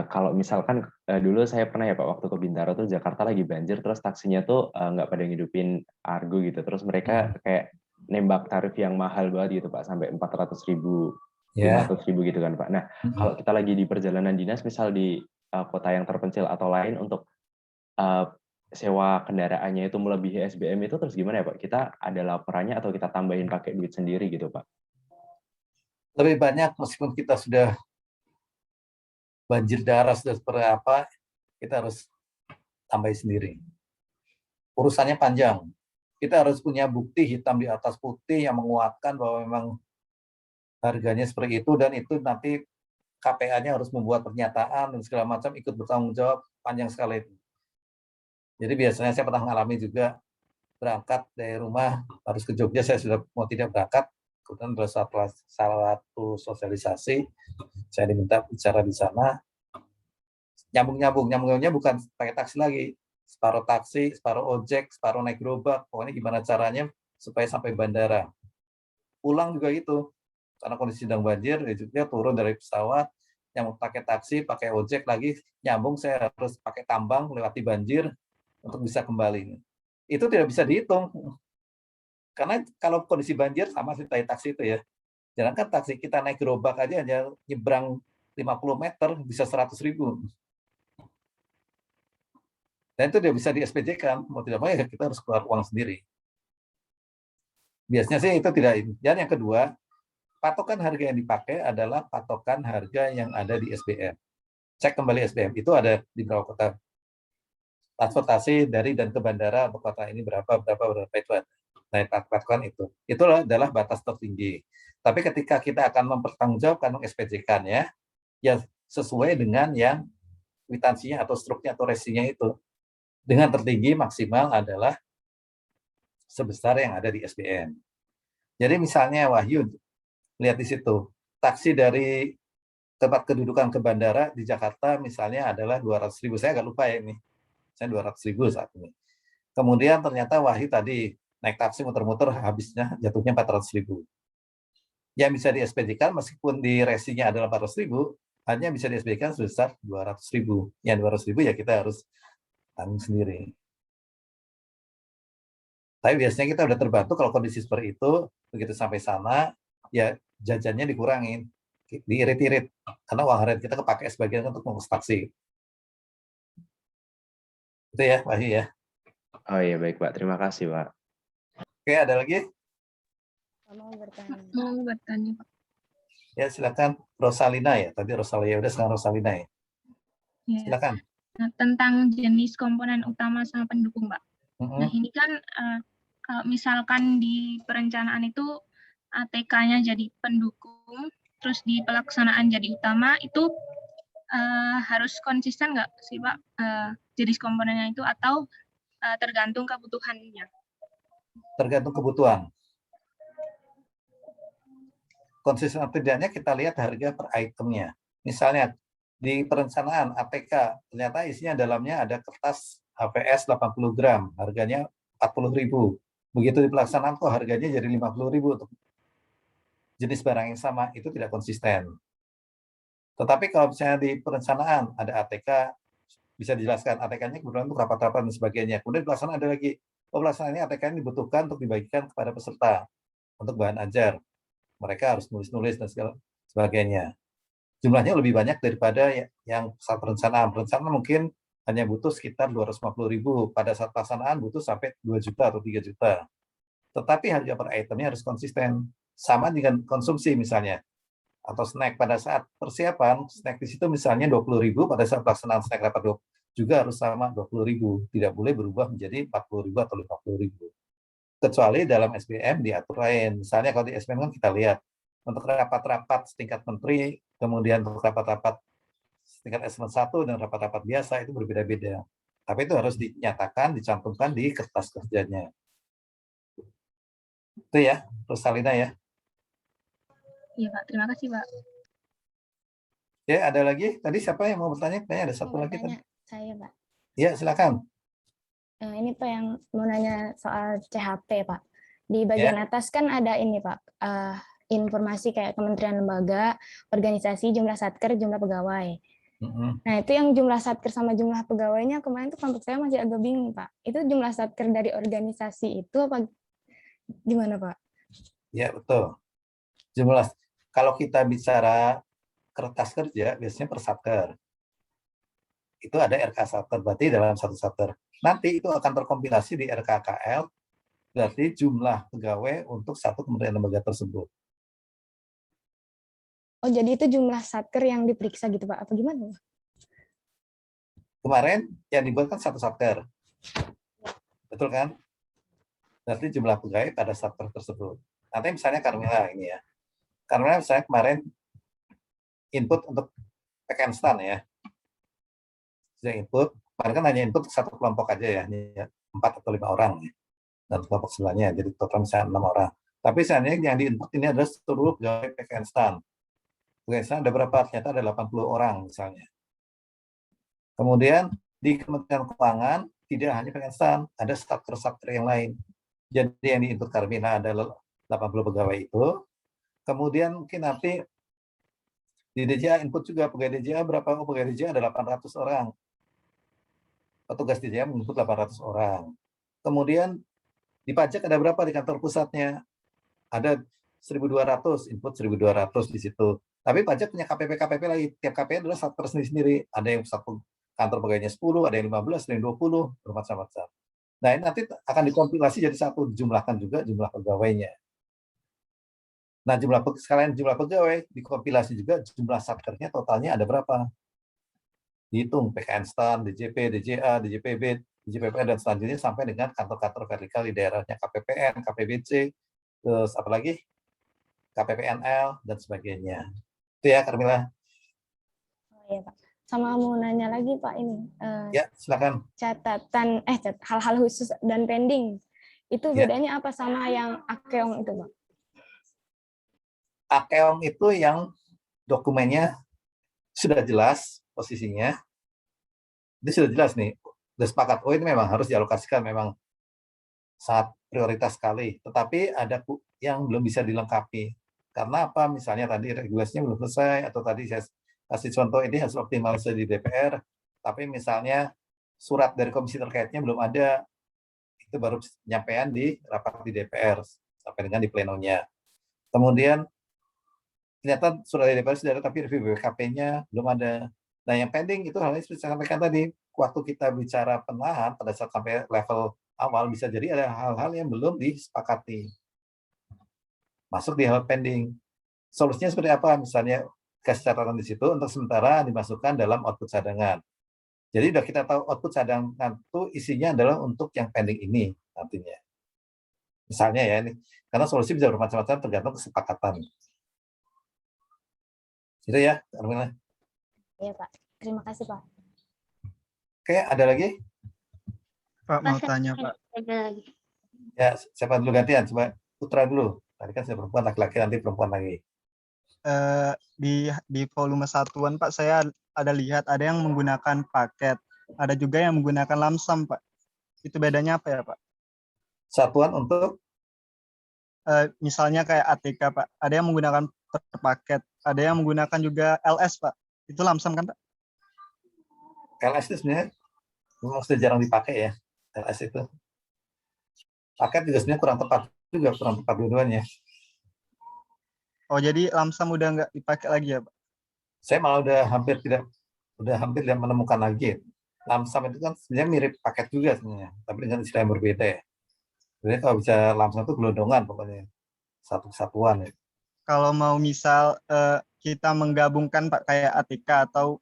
Kalau misalkan dulu saya pernah ya Pak, waktu ke Bintaro tuh Jakarta lagi banjir, terus taksinya tuh nggak pada ngidupin Argo gitu. Terus mereka kayak nembak tarif yang mahal banget gitu Pak, sampai 400.000, 500.000 gitu kan Pak. Nah, kalau kita lagi di perjalanan dinas, misal di kota yang terpencil atau lain, untuk sewa kendaraannya itu melebihi SBM itu terus gimana ya Pak? Kita ada laporannya atau kita tambahin pakai duit sendiri gitu Pak? Lebih banyak meskipun kita sudah banjir darah sudah seperti apa, kita harus tambahin sendiri. Urusannya panjang. Kita harus punya bukti hitam di atas putih yang menguatkan bahwa memang harganya seperti itu, dan itu nanti KPA-nya harus membuat pernyataan dan segala macam, ikut bertanggung jawab, panjang sekali itu. Jadi biasanya saya pernah mengalami juga, berangkat dari rumah harus ke Jogja, saya sudah mau tidak berangkat, kemudian pada salah satu sosialisasi, saya diminta bicara di sana, nyambungnya bukan pakai taksi lagi, separuh taksi, separuh ojek, separuh naik gerobak, pokoknya gimana caranya supaya sampai bandara. Pulang juga itu, karena kondisi sedang banjir, dia turun dari pesawat, yang mau pakai taksi, pakai ojek lagi, nyambung saya harus pakai tambang, melewati banjir, untuk bisa kembali. Itu tidak bisa dihitung. Karena kalau kondisi banjir, sama seperti taksi itu ya, jangankan taksi, kita naik gerobak aja hanya nyebrang 50 meter, bisa 100.000. Dan itu tidak bisa di SPJ-kan, mau tidak mau ya kita harus keluar uang sendiri. Biasanya sih itu tidak. Dan yang kedua, patokan harga yang dipakai adalah patokan harga yang ada di SBM. Cek kembali SBM, itu ada di beberapa kota. Transportasi dari dan ke bandara untuk kota ini berapa itu ada. Nah, patokan itu. Itulah adalah batas tertinggi. Tapi ketika kita akan mempertanggungjawabkan SPJ-kan ya sesuai dengan yang kwitansinya atau struknya atau resinya itu. Dengan tertinggi maksimal adalah sebesar yang ada di SBM. Jadi misalnya Wahyu, lihat di situ, taksi dari tempat kedudukan ke bandara di Jakarta misalnya adalah 200.000, saya agak lupa ya ini, saya 200.000 saat ini. Kemudian ternyata Wahyu tadi naik taksi muter-muter habisnya jatuhnya 400.000. Yang bisa di SPJ-kan meskipun di resinya adalah 400.000, hanya bisa di SPJ-kan sebesar 200.000. Yang 200.000 ya kita harus tanggung sendiri. Tapi biasanya kita udah terbantu kalau kondisi seperti itu, begitu sampai sana, ya jajannya dikurangin, diirit-irit, karena uang harian kita kepakai sebagian untuk mengurus taksi. Itu ya, Wahyu ya. Oh iya, baik Pak. Terima kasih Pak. Oke, ada lagi? Mau bertanya. Mau bertanya, Pak. Ya, silakan. Rosalina ya. Tadi Rosalia, udah sekarang Rosalina ya. Ya. Silakan. Nah, tentang jenis komponen utama sama pendukung, Pak. Nah, ini kan kalau misalkan di perencanaan itu ATK-nya jadi pendukung, terus di pelaksanaan jadi utama, itu harus konsisten nggak sih, Pak, jenis komponennya itu, atau tergantung kebutuhannya? Tergantung kebutuhan. Konsisten atau tidaknya kita lihat harga per itemnya. Misalnya, di perencanaan ATK, ternyata isinya dalamnya ada kertas HVS 80 gram, harganya 40.000. Begitu di pelaksanaan kok harganya jadi 50.000 untuk jenis barang yang sama, itu tidak konsisten. Tetapi kalau misalnya di perencanaan ada ATK, bisa dijelaskan ATK-nya kebetulan untuk rapat-rapat dan sebagainya. Kemudian pelaksanaan ada lagi, pelaksanaan ini ATK ini dibutuhkan untuk dibagikan kepada peserta untuk bahan ajar. Mereka harus nulis-nulis dan sebagainya. Jumlahnya lebih banyak daripada yang saat perencanaan. Perencanaan mungkin hanya butuh sekitar 250.000, pada saat pelaksanaan butuh sampai 2 juta atau 3 juta. Tetapi harga per itemnya harus konsisten. Sama dengan konsumsi misalnya. Atau snack pada saat persiapan, snack di situ misalnya 20.000, pada saat pelaksanaan snack rapat juga harus sama 20.000. Tidak boleh berubah menjadi 40.000 atau 50.000. Kecuali dalam SBM diatur lain. Misalnya kalau di SBM kan kita lihat untuk rapat-rapat setingkat menteri, kemudian untuk rapat-rapat setingkat eselon 1 dan rapat-rapat biasa itu berbeda-beda. Tapi itu harus dinyatakan, dicantumkan di kertas kerjanya. Itu ya, Rosalina ya. Iya Pak, terima kasih Pak. Ya, ada lagi? Tadi siapa yang mau bertanya? Kayaknya ada satu Mau lagi tadi. bertanya saya Pak. Ya, silakan. Ini Pak yang mau nanya soal CHP Pak. Di bagian atas kan ada ini Pak, informasi kayak kementerian lembaga, organisasi, jumlah satker, jumlah pegawai. Nah itu yang jumlah satker sama jumlah pegawainya kemarin tuh kelompok saya masih agak bingung Pak. Itu jumlah satker dari organisasi itu apa gimana Pak? Ya, betul. Jumlah, kalau kita bicara kertas kerja, biasanya per satker. Itu ada RK satker, berarti dalam satu satker. Nanti itu akan terkompilasi di RKKL, berarti jumlah pegawai untuk satu kementerian lembaga tersebut. Oh, jadi itu jumlah satker yang diperiksa gitu Pak, apa gimana Pak? Kemarin yang dibuat kan satu satker. Betul kan? Berarti jumlah pegawai pada satker tersebut. Nanti misalnya Carmila ini ya. Carmila misalnya kemarin input untuk PKN STAN ya. Sudah input, kemarin kan hanya input satu kelompok aja ya, 4 atau 5 orang ya. Dan kelompok sebelahnya, jadi total misalnya 6 orang. Tapi sebenarnya yang diinput ini adalah seluruh pegawai PKN STAN. PKN STAN ada berapa? Ternyata ada 80 orang misalnya. Kemudian di Kementerian Keuangan tidak hanya PKN STAN, ada satker-satker yang lain. Jadi yang diinput Carmina ada 80 pegawai itu. Kemudian mungkin nanti di DJA input juga pegawai DJA berapa? Oh, pegawai DJA ada 800 orang. Petugas DJA menginput 800 orang. Kemudian di pajak ada berapa di kantor pusatnya? Ada 1.200, input 1.200 di situ. Tapi pajak punya KPP lagi. Tiap KPP adalah satker sendiri-sendiri. Ada yang satu kantor pegawainya 10, ada yang 15, ada yang 20, bermacam-macam. Nah, ini nanti akan dikompilasi jadi satu, dijumlahkan juga jumlah pegawainya. Nah, sekalian jumlah pegawai, dikompilasi juga jumlah satkernya totalnya ada berapa. Dihitung PKN STAN, DJP, DJA, DJPB, DJPPN, dan selanjutnya sampai dengan kantor-kantor vertikal di daerahnya KPPN, KPBC, terus apalagi KPPNL, dan sebagainya. Itu ya, Carmila. Oh iya Pak. Sama mau nanya lagi Pak ini. Ya, silakan. Catatan, hal-hal khusus dan pending. Itu bedanya apa sama yang Akeong itu Pak? Akeong itu yang dokumennya sudah jelas posisinya. Itu sudah jelas nih, sudah sepakat. Oh, ini memang harus dialokasikan, memang sangat prioritas sekali. Tetapi ada yang belum bisa dilengkapi. Karena apa? Misalnya tadi regulasinya belum selesai, atau tadi saya kasih contoh ini hasil optimalisasi di DPR, tapi misalnya surat dari komisi terkaitnya belum ada. Itu baru penyampaian di rapat di DPR, sampai dengan di plenonya. Kemudian ternyata surat dari DPR sudah ada, tapi review BPKP-nya belum ada. Nah, yang pending itu halnya seperti saya sampaikan tadi, waktu kita bicara penahan pada saat sampai level awal bisa jadi ada hal-hal yang belum disepakati. Masuk di hal pending. Solusinya seperti apa? Misalnya kasih catatan di situ untuk sementara dimasukkan dalam output cadangan. Jadi udah kita tahu output cadangan itu isinya adalah untuk yang pending ini nantinya. Misalnya ya ini, karena solusi bisa bermacam-macam tergantung kesepakatan. Itu ya, Carmila. Iya Pak, terima kasih Pak. Oke, ada lagi? Pak, mau tanya Pak. Ya, siapa dulu gantian? Coba Putra dulu. Tadi kan saya perempuan, laki-laki, nanti perempuan lagi. Di volume satuan Pak, saya ada lihat ada yang menggunakan paket, ada juga yang menggunakan lamsam Pak. Itu bedanya apa ya Pak? Satuan untuk? Misalnya kayak ATK Pak, ada yang menggunakan per paket, ada yang menggunakan juga LS Pak. Itu lamsam kan Pak? LS itu sebenarnya memang sudah jarang dipakai ya, LS itu. Paket juga sebenarnya kurang tepat dua-duanya. Oh, jadi lamsam udah nggak dipakai lagi ya Pak? Saya malah udah hampir tidak menemukan lagi. Lamsam itu kan sebenarnya mirip paket juga sebenarnya, tapi dengan istilah yang berbeda ya. Jadi kalau bisa lamsam itu gelondongan pokoknya, satu kesatuan ya. Kalau mau misal kita menggabungkan Pak kayak ATK atau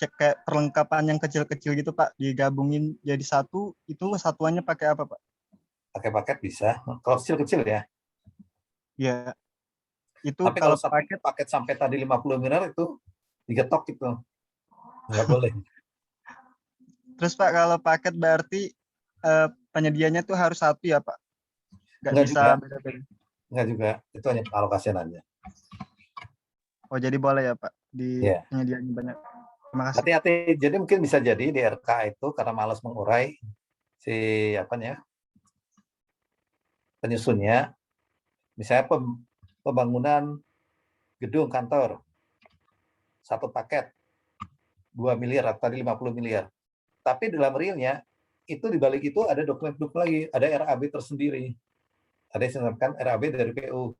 kayak perlengkapan yang kecil-kecil gitu Pak, digabungin jadi satu, itu satuannya pakai apa Pak? Pakai paket bisa. Kalau kecil-kecil ya. Ya, itu Tapi kalau kalau paket sampai tadi 50 miliar itu digetok gitu. Nggak boleh. terus Pak kalau paket berarti penyediaannya tuh harus satu ya Pak? Nggak Enggak bisa juga. beda-beda. Enggak juga. Itu hanya pengalokasian aja. Oh jadi boleh ya Pak di Iya. penyediaannya banyak. Terima kasih. Hati-hati. Jadi mungkin bisa jadi di RK itu karena malas mengurai si penyusunnya, misalnya pembangunan gedung kantor, satu paket 2 miliar atau tadi 50 miliar. Tapi dalam realnya itu di balik itu ada dokumen-dokumen lagi, ada RAB tersendiri. Ada yang dinamakan RAB dari PU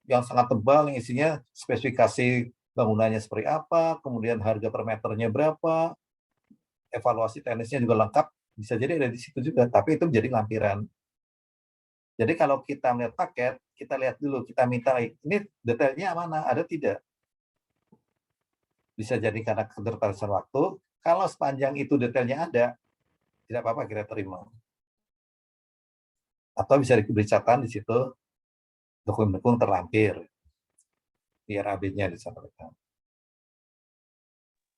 yang sangat tebal, yang isinya spesifikasi bangunannya seperti apa, kemudian harga per meternya berapa, evaluasi teknisnya juga lengkap, bisa jadi ada di situ juga, tapi itu menjadi lampiran. Jadi kalau kita melihat paket, kita lihat dulu, kita minta ini detailnya mana, ada tidak? Bisa jadi karena keterbatasan waktu. Kalau sepanjang itu detailnya ada, tidak apa-apa kita terima. Atau bisa diberi catatan di situ dokumen-dokumen terlampir. Di RAB-nya disampaikan.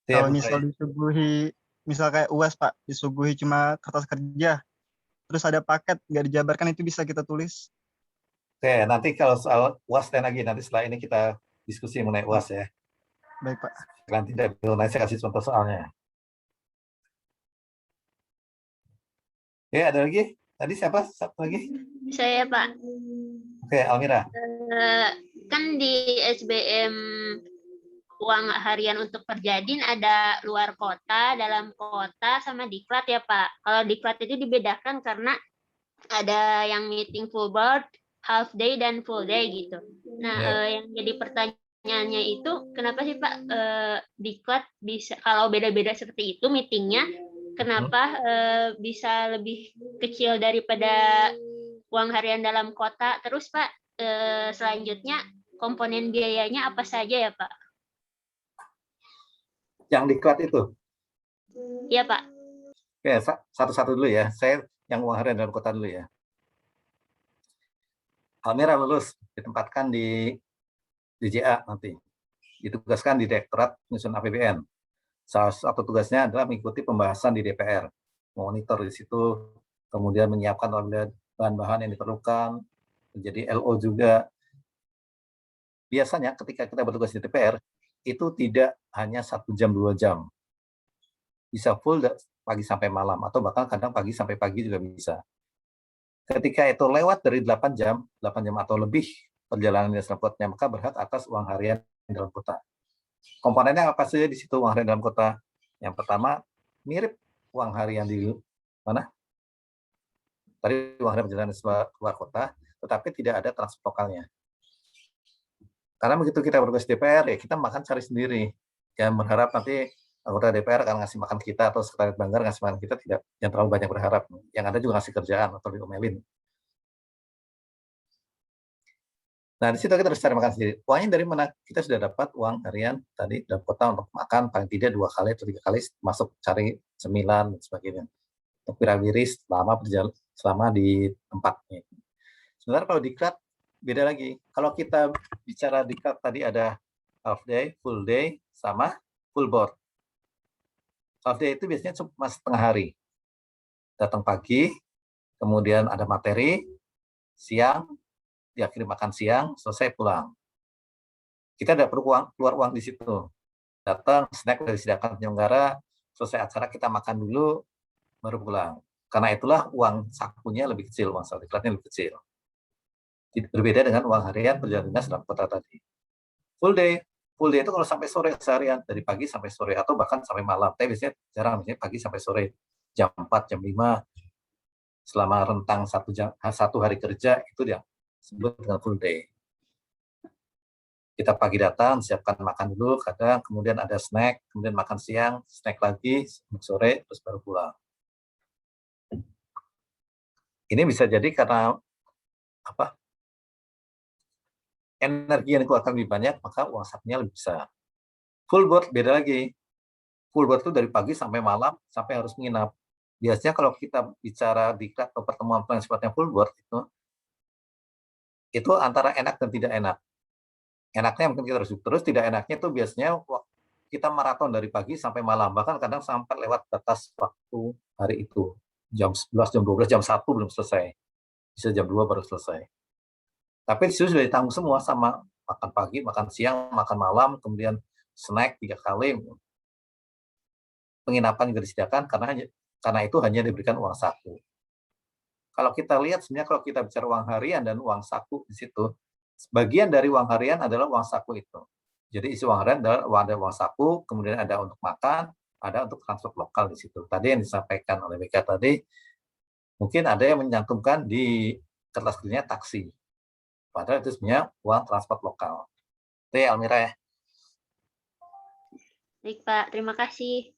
Kalau misal disuguhi, misal kayak UAS Pak, disuguhi cuma kertas kerja, terus ada paket nggak dijabarkan, itu bisa kita tulis. Oke, nanti kalau soal UAS lagi, nanti setelah ini kita diskusi mengenai UAS ya. Baik Pak. Nanti nanti saya kasih contoh soalnya. Oke, ada lagi? Tadi siapa? Satu lagi? Saya Pak. Oke, Almira. Kan di SBM uang harian untuk Perjadin ada luar kota, dalam kota, sama diklat ya Pak. Kalau diklat itu dibedakan karena ada yang meeting full board, half day, dan full day gitu. Nah, yang jadi pertanyaannya itu, kenapa sih Pak diklat bisa, kalau beda-beda seperti itu meetingnya, kenapa bisa lebih kecil daripada uang harian dalam kota? Terus Pak, selanjutnya komponen biayanya apa saja ya Pak? Yang diklat itu? Iya Pak. Oke, satu-satu dulu ya. Saya yang uang harian dalam kota dulu ya. Almira lulus, ditempatkan di DJA nanti. Ditugaskan di Direktorat Penyusunan APBN. Salah satu tugasnya adalah mengikuti pembahasan di DPR, monitor di situ, kemudian menyiapkan bahan-bahan yang diperlukan, menjadi LO juga. Biasanya ketika kita bertugas di DPR, itu tidak hanya 1 jam, 2 jam. Bisa full pagi sampai malam, atau bahkan kadang pagi sampai pagi juga bisa. Ketika itu lewat dari 8 jam atau lebih perjalanan di dalam kota, maka berhak atas uang harian dalam kota. Komponennya apa saja di situ uang harian dalam kota? Yang pertama, mirip uang harian di mana? Tadi uang harian perjalanan luar kota, tetapi tidak ada transport lokalnya. Karena begitu kita bertugas DPR, ya kita makan cari sendiri. Jangan berharap nanti anggota DPR akan ngasih makan kita atau sekretariat Banggar ngasih makan kita, tidak. Jangan terlalu banyak berharap. Yang ada juga ngasih kerjaan atau diomelin. Nah, di situ kita harus cari makan sendiri. Uangnya dari mana? Kita sudah dapat uang harian tadi dalam kota untuk makan paling tidak 2 kali atau 3 kali, masuk cari cemilan dan sebagainya. Untuk wirawiris selama di tempatnya. Sebenarnya kalau diklat beda lagi. Kalau kita bicara diklat tadi ada half day, full day, sama full board. Half day itu biasanya cuma setengah hari. Datang pagi, kemudian ada materi, siang, diakhiri makan siang, selesai pulang. Kita tidak perlu keluar uang di situ. Datang, snack dari disediakan penyelenggara, selesai acara kita makan dulu, baru pulang. Karena itulah uang sakunya lebih kecil, uang saku diklatnya lebih kecil. Berbeda dengan uang harian perjalanan dinas dalam kota tadi. Full day itu kalau sampai sore seharian, dari pagi sampai sore, atau bahkan sampai malam. Tapi biasanya jarang, biasanya pagi sampai sore, jam 4, jam 5, selama rentang 1 hari kerja, itu dia sebut dengan full day. Kita pagi datang, siapkan makan dulu, kadang kemudian ada snack, kemudian makan siang, snack lagi, sore, terus baru pulang. Ini bisa jadi karena apa? Energi yang dikeluarkan lebih banyak, maka uang sakunya lebih besar. Full board beda lagi. Full board itu dari pagi sampai malam, sampai harus menginap. biasanya kalau kita bicara diklat atau pertemuan plan sifatnya full board itu antara enak dan tidak enak. Enaknya mungkin kita terus, tidak enaknya itu biasanya kita maraton dari pagi sampai malam, bahkan kadang sampai lewat batas waktu hari itu. Jam 11, jam 12, jam 1 belum selesai. Bisa jam 2 baru selesai. Tapi di situ sudah ditanggung semua sama makan pagi, makan siang, makan malam, kemudian snack 3 kali. Penginapan juga disediakan karena itu hanya diberikan uang saku. Kalau kita lihat sebenarnya kalau kita bicara uang harian dan uang saku di situ, sebagian dari uang harian adalah uang saku itu. Jadi isi uang harian adalah ada uang saku, kemudian ada untuk makan, ada untuk transport lokal di situ. Tadi yang disampaikan oleh BK tadi, mungkin ada yang menyantumkan di kertas kerjanya taksi. Padahal itu sebenarnya uang transport lokal. Itu ya Almira ya. Baik Pak, terima kasih.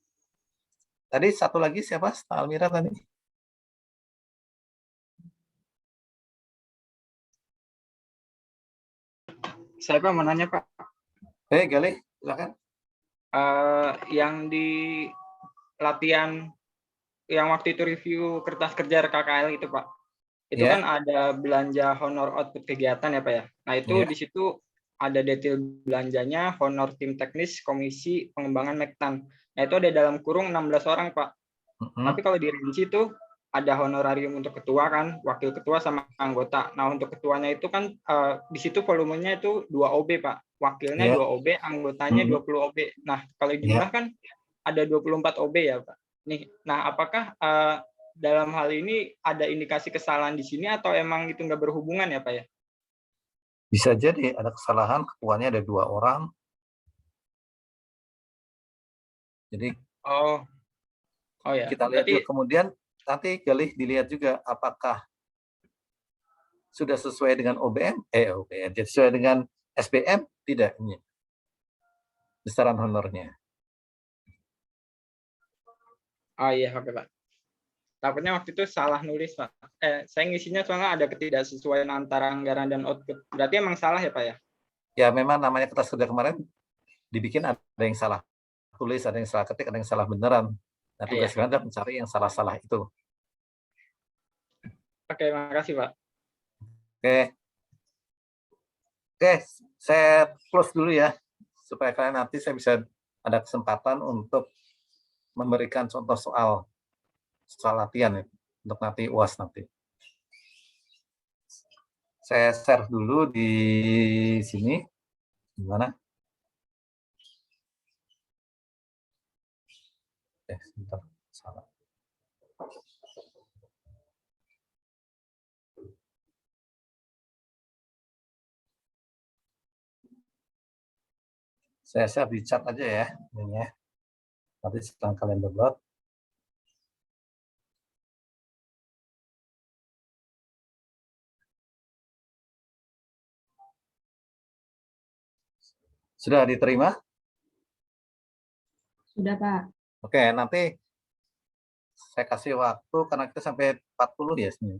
Tadi satu lagi siapa? Almira tadi. Saya Pak mau nanya Pak. Galih, silakan. Yang di latihan yang waktu itu review kertas kerja RKKL itu Pak. Itu kan ada belanja honor output kegiatan ya Pak ya. Nah itu di situ ada detail belanjanya honor tim teknis komisi pengembangan Mektan. Nah itu ada dalam kurung 16 orang Pak. Tapi kalau di rinci itu ada honorarium untuk ketua kan, wakil ketua sama anggota. Nah untuk ketuanya itu kan di situ volumenya itu 2 OB Pak. Wakilnya 2 OB, anggotanya 20 OB. Nah kalau jumlah kan ada 24 OB ya Pak. Nih, nah apakah dalam hal ini ada indikasi kesalahan di sini atau emang itu nggak berhubungan ya Pak ya? Bisa jadi ada kesalahan, ketuanya ada 2 orang. Jadi ya. Kita lihat juga kemudian nanti Galih dilihat juga apakah sudah sesuai dengan OBM, jadi sesuai dengan SBM tidak ini besaran honornya. Oh iya, oke Pak. Takutnya waktu itu salah nulis Pak. Saya ngisinya soalnya ada ketidaksesuaian antara anggaran dan output. Berarti emang salah ya Pak ya? Ya memang namanya kertas kerja kemarin dibikin ada yang salah tulis, ada yang salah ketik, ada yang salah beneran. Nah tugas kalian adalah mencari yang salah-salah itu. Oke, makasih Pak. Oke, saya close dulu ya, supaya kalian nanti saya bisa ada kesempatan untuk memberikan contoh soal latihan ya, untuk nanti UAS nanti. Saya share dulu di sini, gimana? Sebentar, salah. Saya share di chat aja ya, ini ya. Nanti setelah kalian download. Sudah diterima? Sudah Pak. Oke, nanti saya kasih waktu karena kita sampai 40 ya sini.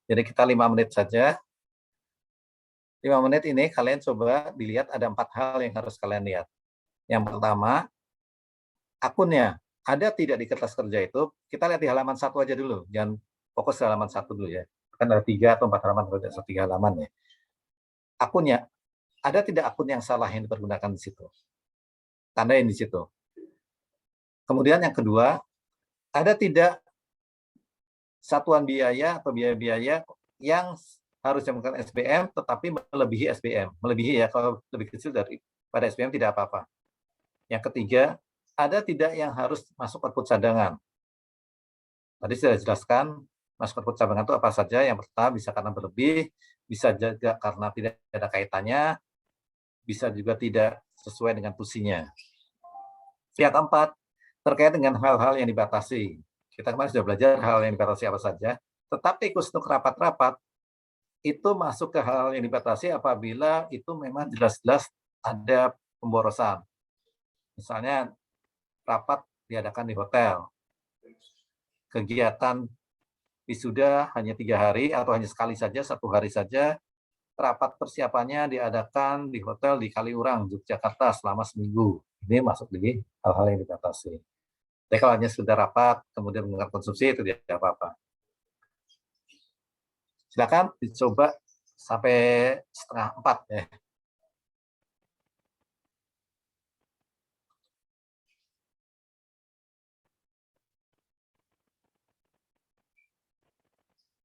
Jadi kita 5 menit saja. 5 menit ini kalian coba dilihat ada 4 hal yang harus kalian lihat. Yang pertama, akunnya ada tidak di kertas kerja itu, kita lihat di halaman 1 aja dulu. Jangan fokus di halaman 1 dulu ya. Kan ada 3 atau 4 halaman, kalau tidak 3 halaman ya. Akunnya, ada tidak akun yang salah yang dipergunakan di situ? Tandain di situ. Kemudian yang kedua, ada tidak satuan biaya atau biaya-biaya yang harus menggunakan SBM tetapi melebihi SBM. Melebihi ya, kalau lebih kecil daripada SBM tidak apa-apa. Yang ketiga, ada tidak yang harus masuk output cadangan. Tadi sudah dijelaskan, masuk output cadangan itu apa saja. Yang pertama bisa karena berlebih, bisa juga karena tidak ada kaitannya, bisa juga tidak sesuai dengan fungsinya. Yang keempat, terkait dengan hal-hal yang dibatasi. Kita kemarin sudah belajar hal yang dibatasi apa saja, tetapi khusus untuk rapat-rapat, itu masuk ke hal yang dibatasi apabila itu memang jelas-jelas ada pemborosan. Misalnya, rapat diadakan di hotel. Kegiatan wisuda hanya 3 hari atau hanya sekali saja, 1 hari saja. Rapat persiapannya diadakan di hotel di Kaliurang, Yogyakarta selama seminggu. Ini masuk di hal-hal yang dibatasi. Jadi kalau hanya sudah rapat, kemudian menggunakan konsumsi, itu tidak apa-apa. Silakan dicoba sampai 3:30 ya.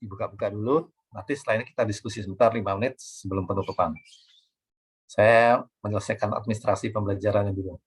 Dibuka-buka dulu, nanti setelah ini kita diskusi sebentar 5 menit sebelum penutupan. Saya menyelesaikan administrasi pembelajarannya dulu.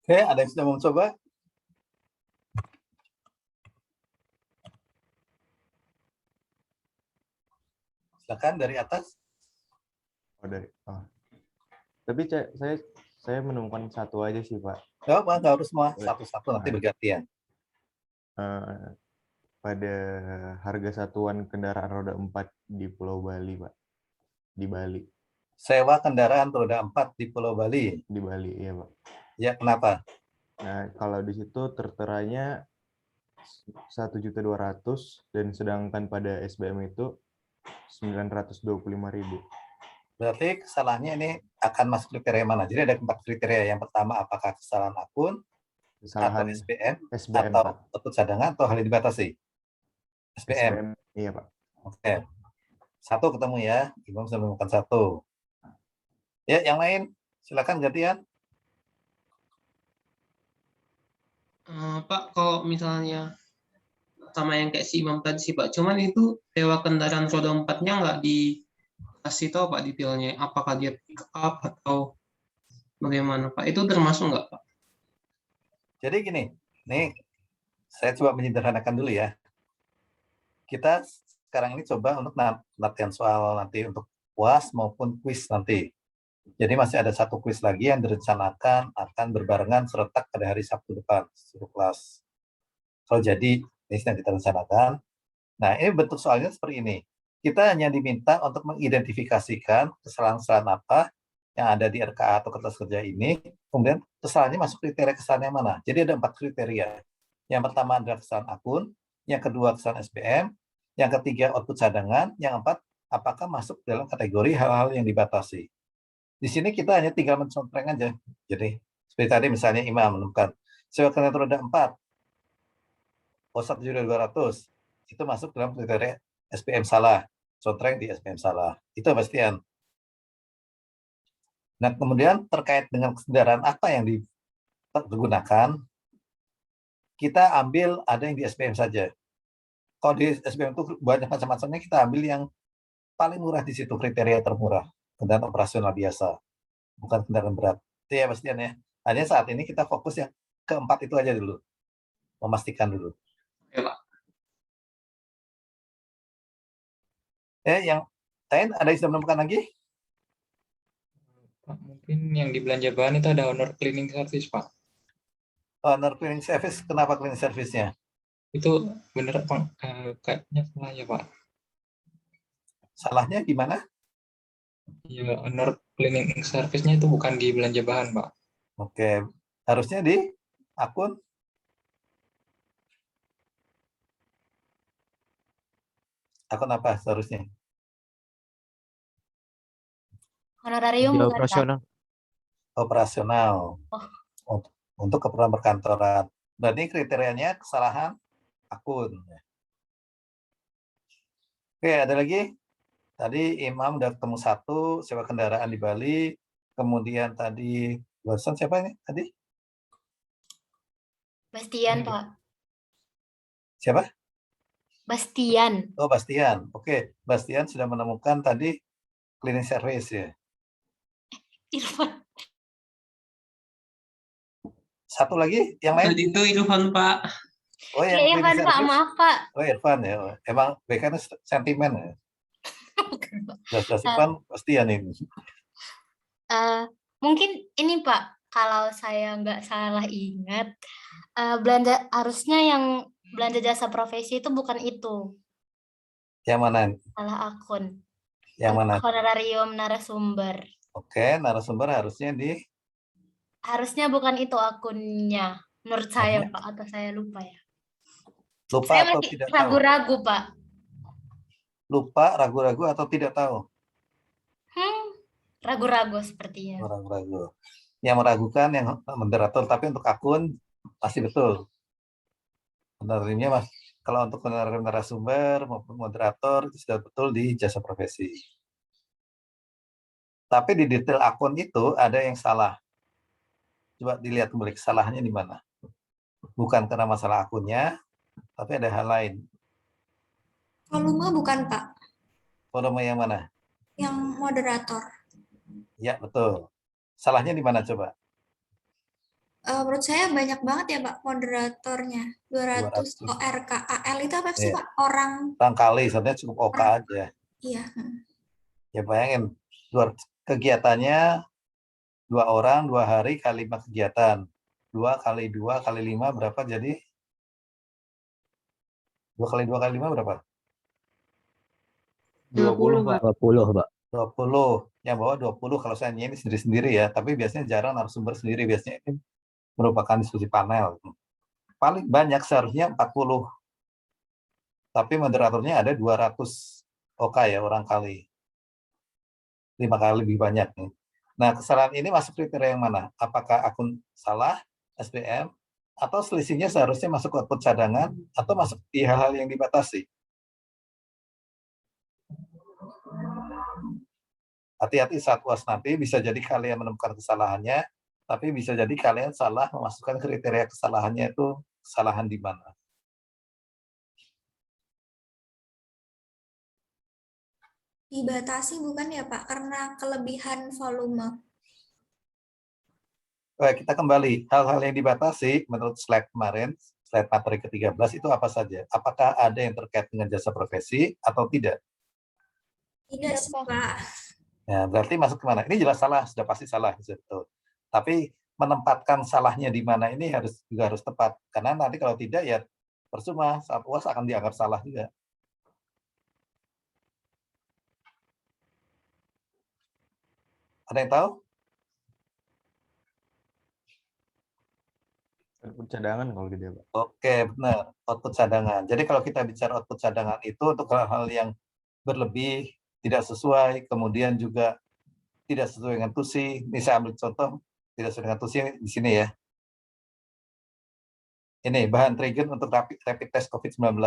Oke, ada yang sudah mau mencoba? Silakan dari atas. Tapi saya menemukan satu aja sih, Pak. Nggak harus semua, satu-satu nanti bergantian. Pada harga satuan kendaraan roda 4 di Pulau Bali, Pak. Di Bali. Sewa kendaraan roda 4 di Pulau Bali. Di Bali, iya, Pak. Ya, kenapa? Nah, kalau di situ terteranya 1.200.000 dan sedangkan pada SBM itu 925.000. Berarti kesalahannya ini akan masuk kriteria mana? Jadi ada 4 kriteria. Yang pertama, apakah kesalahan akun, kesalahan atau SBM atau output cadangan, atau hal yang dibatasi? SBM. Iya, Pak. Oke. 1 ketemu ya. Imam sudah menemukan 1. Ya, yang lain silakan gantian. Pak, kalau misalnya sama yang kayak si Imam tadi sih Pak, cuman itu sewa kendaraan roda 4-nya nggak dikasih tahu Pak detailnya, apakah dia pick up atau bagaimana Pak? Itu termasuk nggak Pak? Jadi gini, nih saya coba menyederhanakan dulu ya. Kita sekarang ini coba untuk latihan soal nanti untuk UAS maupun kuis nanti. Jadi masih ada 1 kuis lagi yang direncanakan akan berbarengan serentak pada hari Sabtu depan, seluruh kelas. Kalau jadi, ini sedang kita rencanakan. Nah, ini bentuk soalnya seperti ini. Kita hanya diminta untuk mengidentifikasikan kesalahan-kesalahan apa yang ada di RKA atau kertas kerja ini, kemudian kesalahannya masuk kriteria kesalahan yang mana. Jadi ada 4 kriteria. Yang pertama adalah kesalahan akun, yang kedua kesalahan SBM, yang ketiga output cadangan, yang keempat apakah masuk dalam kategori hal-hal yang dibatasi. Di sini kita hanya tinggal mencontreng aja. Jadi seperti tadi misalnya Imam menemukan sewa kendaraan roda 4, O1.200 itu masuk dalam kriteria SPM salah, contreng di SPM salah. Itu pastian. Nah, kemudian terkait dengan kendaraan apa yang digunakan, kita ambil ada yang di SPM saja. Kalau di SPM itu banyak macam-macamnya, kita ambil yang paling murah di situ, kriteria termurah. Kendaraan operasional biasa, bukan kendaraan berat. Itu ya pastian ya. Hanya saat ini kita fokus yang keempat itu aja dulu. Memastikan dulu. Oke, Pak. Yang lain ada yang sudah menemukan lagi? Pak, mungkin yang di belanja bahan itu ada honor cleaning service, Pak. Honor cleaning service, kenapa cleaning service-nya? Itu bener Pak, kayaknya salah ya Pak. Salahnya gimana? Iya, honor cleaning service-nya itu bukan di belanja bahan, Pak. Oke, harusnya di akun. Akun apa seharusnya? Honorarium bukan, Pak? Operasional. Operasional. Oh. Untuk keperluan perkantoran. Berarti kriterianya kesalahan akun. Oke, ada lagi? Tadi Imam udah ketemu 1, sewa kendaraan di Bali. Kemudian tadi, barusan siapa ini tadi? Bastian, Pak. Siapa? Bastian. Oh, Bastian. Oke, Bastian sudah menemukan tadi cleaning service ya. Irfan. 1 lagi, yang lain? Itu Irfan, Pak. Oh, yang Iya, Irfan, cleaning Pak. service? Maaf, Pak. Oh, Irfan ya. Emang BK sentimen ya. Jelas Irfan Bastian ini. Mungkin ini Pak, kalau saya nggak salah ingat, harusnya yang belanja jasa profesi itu bukan itu. Yang mana? Salah akun. Yang mana? Honorarium narasumber. Oke, narasumber harusnya Harusnya bukan itu akunnya, menurut saya Pak, atau saya lupa ya. lupa Saya atau masih tidak tahu? ragu-ragu Pak. Lupa, ragu-ragu atau tidak tahu? Ragu-ragu sepertinya. Oh, ragu-ragu. Yang meragukan yang moderator, tapi untuk akun masih betul. Honorariumnya mas, kalau untuk honorarium narasumber maupun moderator itu sudah betul di jasa profesi. Tapi di detail akun itu ada yang salah. Coba dilihat kembali kesalahannya di mana. Bukan karena masalah akunnya, tapi ada hal lain. Volume bukan, Pak? Volume yang mana? Yang moderator. Ya, betul. Salahnya di mana coba? Menurut saya banyak banget ya, Pak, moderatornya. 200 ORKAL itu apa sih, Pak? Orang kali, sebenarnya cukup OK aja. Iya. Ya bayangin, kegiatannya 2 orang, 2 hari kali 5 kegiatan. 2 kali 2 kali 5 berapa jadi? 2 kali 2 kali 5 berapa? 20, Pak. 20, Pak. 20. Yang bawah 20 kalau saya ini sendiri-sendiri ya. Tapi biasanya jarang narasumber sendiri. Biasanya ini merupakan diskusi panel. Paling banyak seharusnya 40. Tapi moderatornya ada 200 OK ya, orang kali. 5 kali lebih banyak nih. Nah, kesalahan ini masuk kriteria yang mana? Apakah akun salah, SPM, atau selisihnya seharusnya masuk output cadangan, atau masuk di hal-hal yang dibatasi? Hati-hati saat UAS nanti, bisa jadi kalian menemukan kesalahannya, tapi bisa jadi kalian salah memasukkan kriteria kesalahannya itu kesalahan di mana. Dibatasi bukan ya Pak, karena kelebihan volume. Baik, kita kembali. Hal-hal yang dibatasi menurut slide kemarin, slide materi ke-13 itu apa saja? Apakah ada yang terkait dengan jasa profesi atau tidak? Tidak sih Pak. Ya, berarti masuk ke mana? Ini jelas salah, sudah pasti salah. Betul. Tapi menempatkan salahnya di mana ini juga harus tepat. Karena nanti kalau tidak ya percuma, saat UAS akan dianggap salah juga. Ada yang tahu? Output cadangan kalau gitu ya, Pak. Oke, benar. Output cadangan. Jadi kalau kita bicara output cadangan itu untuk hal-hal yang berlebih, tidak sesuai, kemudian juga tidak sesuai dengan TUSI. Ini saya ambil contoh, tidak sesuai dengan TUSI di sini ya. Ini bahan trigger untuk rapid test COVID-19.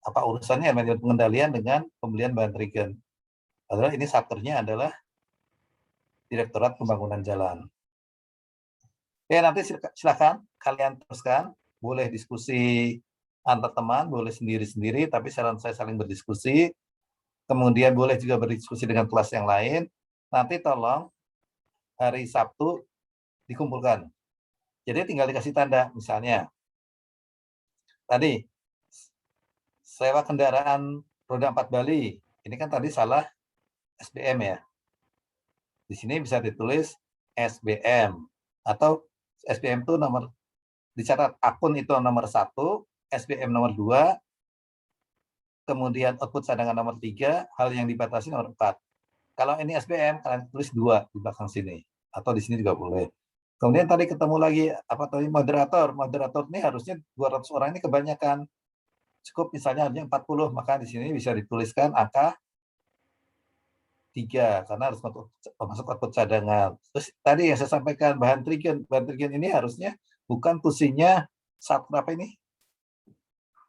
Apa urusannya pengendalian dengan pembelian bahan trigger? Padahal ini satkernya adalah Direktorat Pembangunan Jalan. Ya, nanti silakan kalian teruskan, boleh diskusi antar teman, boleh sendiri-sendiri, tapi saran saya saling berdiskusi. Kemudian boleh juga berdiskusi dengan kelas yang lain. Nanti tolong hari Sabtu dikumpulkan. Jadi tinggal dikasih tanda, misalnya tadi sewa kendaraan roda 4 Bali. Ini kan tadi salah SBM ya. Di sini bisa ditulis SBM atau SBM itu nomor dicatat akun itu nomor 1, SBM nomor 2, kemudian output cadangan nomor 3, hal yang dibatasi nomor 4. Kalau ini SBM kalian tulis 2 di belakang sini atau di sini juga boleh. Kemudian tadi ketemu lagi apa tadi moderator. Moderator ini harusnya 200 orang ini kebanyakan. Cukup misalnya hanya 40, maka di sini bisa dituliskan angka 3 karena harus masuk output cadangan. Terus tadi yang saya sampaikan bahan trigger ini harusnya bukan tusinya saat berapa ini?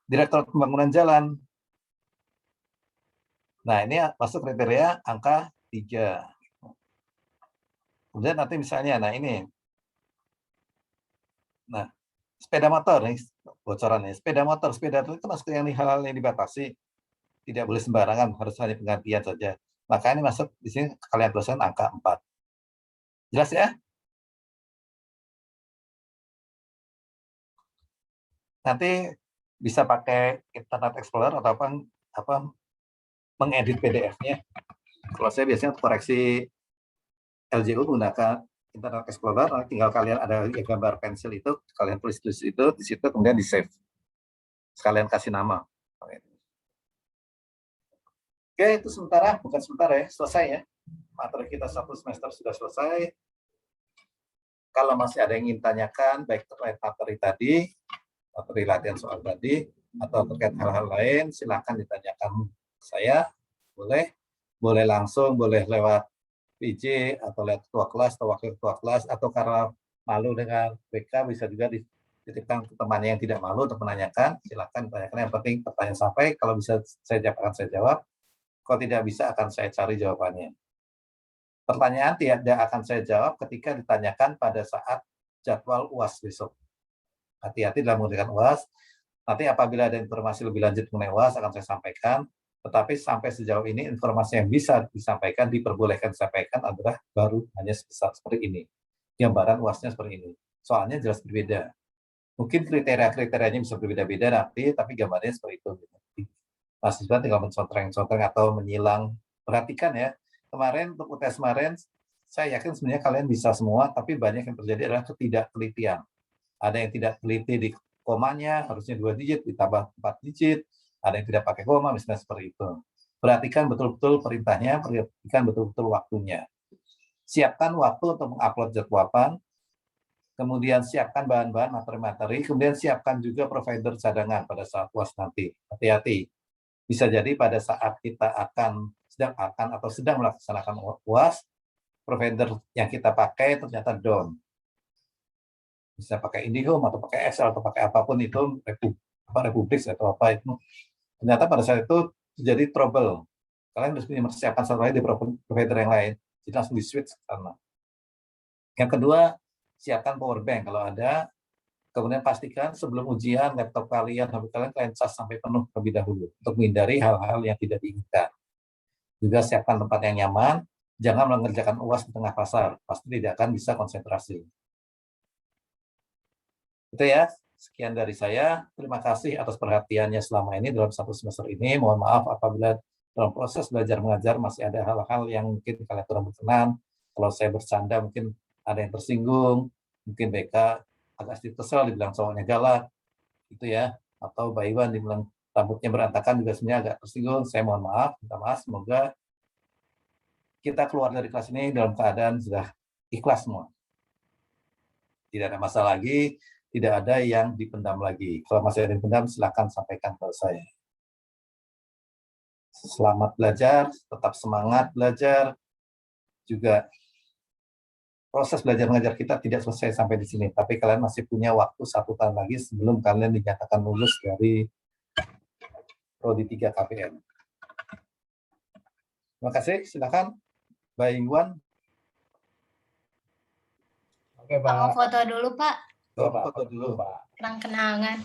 Direktorat Pembangunan Jalan. Nah, ini masuk kriteria angka 3. Kemudian nanti misalnya, nah ini. Nah, sepeda motor nih bocorannya. Sepeda motor itu masuk yang hal-hal yang dibatasi. Tidak boleh sembarangan, harus hanya penggantian saja. Maka ini masuk di sini kalian tuliskan angka 4. Jelas ya? Nanti bisa pakai Internet Explorer atau apa mengedit PDF-nya. Kalau saya biasanya koreksi LJU menggunakan Internet Explorer, tinggal kalian ada gambar pensil itu, kalian tulis itu di situ kemudian di save. Sekalian kasih nama. Oke, itu sementara, bukan sementara ya, selesai ya. Materi kita 1 semester sudah selesai. Kalau masih ada yang ingin tanyakan, baik terkait materi tadi, materi latihan soal tadi, atau terkait hal-hal lain, silakan ditanyakan saya. Boleh langsung, boleh lewat PJ, atau lewat ketua kelas, atau wakil ketua kelas, atau karena malu dengan BK, bisa juga dititipkan ke temannya yang tidak malu untuk menanyakan, silakan tanyakan. Yang penting pertanyaan sampai, kalau bisa saya jawab, akan saya jawab. Kalau tidak bisa, akan saya cari jawabannya. Pertanyaan tidak akan saya jawab ketika ditanyakan pada saat jadwal UAS besok. Hati-hati dalam menggunakan UAS. Nanti apabila ada informasi lebih lanjut mengenai UAS, akan saya sampaikan. Tetapi sampai sejauh ini, informasi yang bisa disampaikan, diperbolehkan disampaikan adalah baru hanya sebesar seperti ini. Gambaran UAS-nya seperti ini. Soalnya jelas berbeda. Mungkin kriteria-kriterianya bisa berbeda-beda nanti, tapi gambarnya seperti itu. Mahasiswa tinggal mencontreng-contreng atau menyilang. Perhatikan ya, kemarin untuk UTS kemarin, saya yakin sebenarnya kalian bisa semua, tapi banyak yang terjadi adalah ketidaktelitian. Ada yang tidak teliti di komanya, harusnya 2 digit, ditambah 4 digit, ada yang tidak pakai koma, misalnya seperti itu. Perhatikan betul-betul perintahnya, perhatikan betul-betul waktunya. Siapkan waktu untuk mengupload jadwalan, kemudian siapkan bahan-bahan materi-materi, kemudian siapkan juga provider cadangan pada saat UAS nanti. Hati-hati. Bisa jadi pada saat kita sedang melaksanakan UAS, provider yang kita pakai ternyata down. Bisa pakai IndiHome atau pakai Excel atau pakai apapun itu, Republik atau apa itu. Ternyata pada saat itu terjadi trouble. kalian harus punya persiapan satu lagi di provider yang lain. Jadi langsung di-switch ke sana. Yang kedua, siapkan power bank kalau ada. Kemudian pastikan sebelum ujian laptop kalian, HP kalian cas sampai penuh terlebih dahulu untuk menghindari hal-hal yang tidak diinginkan. Juga siapkan tempat yang nyaman, jangan mengerjakan UAS di tengah pasar, pasti tidak akan bisa konsentrasi. Itu ya, sekian dari saya. Terima kasih atas perhatiannya selama ini dalam satu semester ini. Mohon maaf apabila dalam proses belajar mengajar masih ada hal-hal yang mungkin kalian kurang berkenan. Kalau saya bercanda mungkin ada yang tersinggung, mungkin BK agak sedikit kesel dibilang cowoknya galak, gitu ya. Atau Mbak Iwan dibilang rambutnya berantakan juga sebenarnya agak tersinggung. Saya mohon maaf, minta maaf. Semoga kita keluar dari kelas ini dalam keadaan sudah ikhlas semua. Tidak ada masalah lagi, tidak ada yang dipendam lagi. Kalau masih ada yang dipendam, silakan sampaikan ke saya. Selamat belajar, tetap semangat belajar. Juga proses belajar mengajar kita tidak selesai sampai di sini, tapi kalian masih punya waktu 1 tahun lagi sebelum kalian dinyatakan lulus dari Prodi 3 KPM. Terima kasih, silakan Mbak Iwan. Oke, Pak. Mau foto dulu, Pak. Foto dulu. Kenang-kenangan.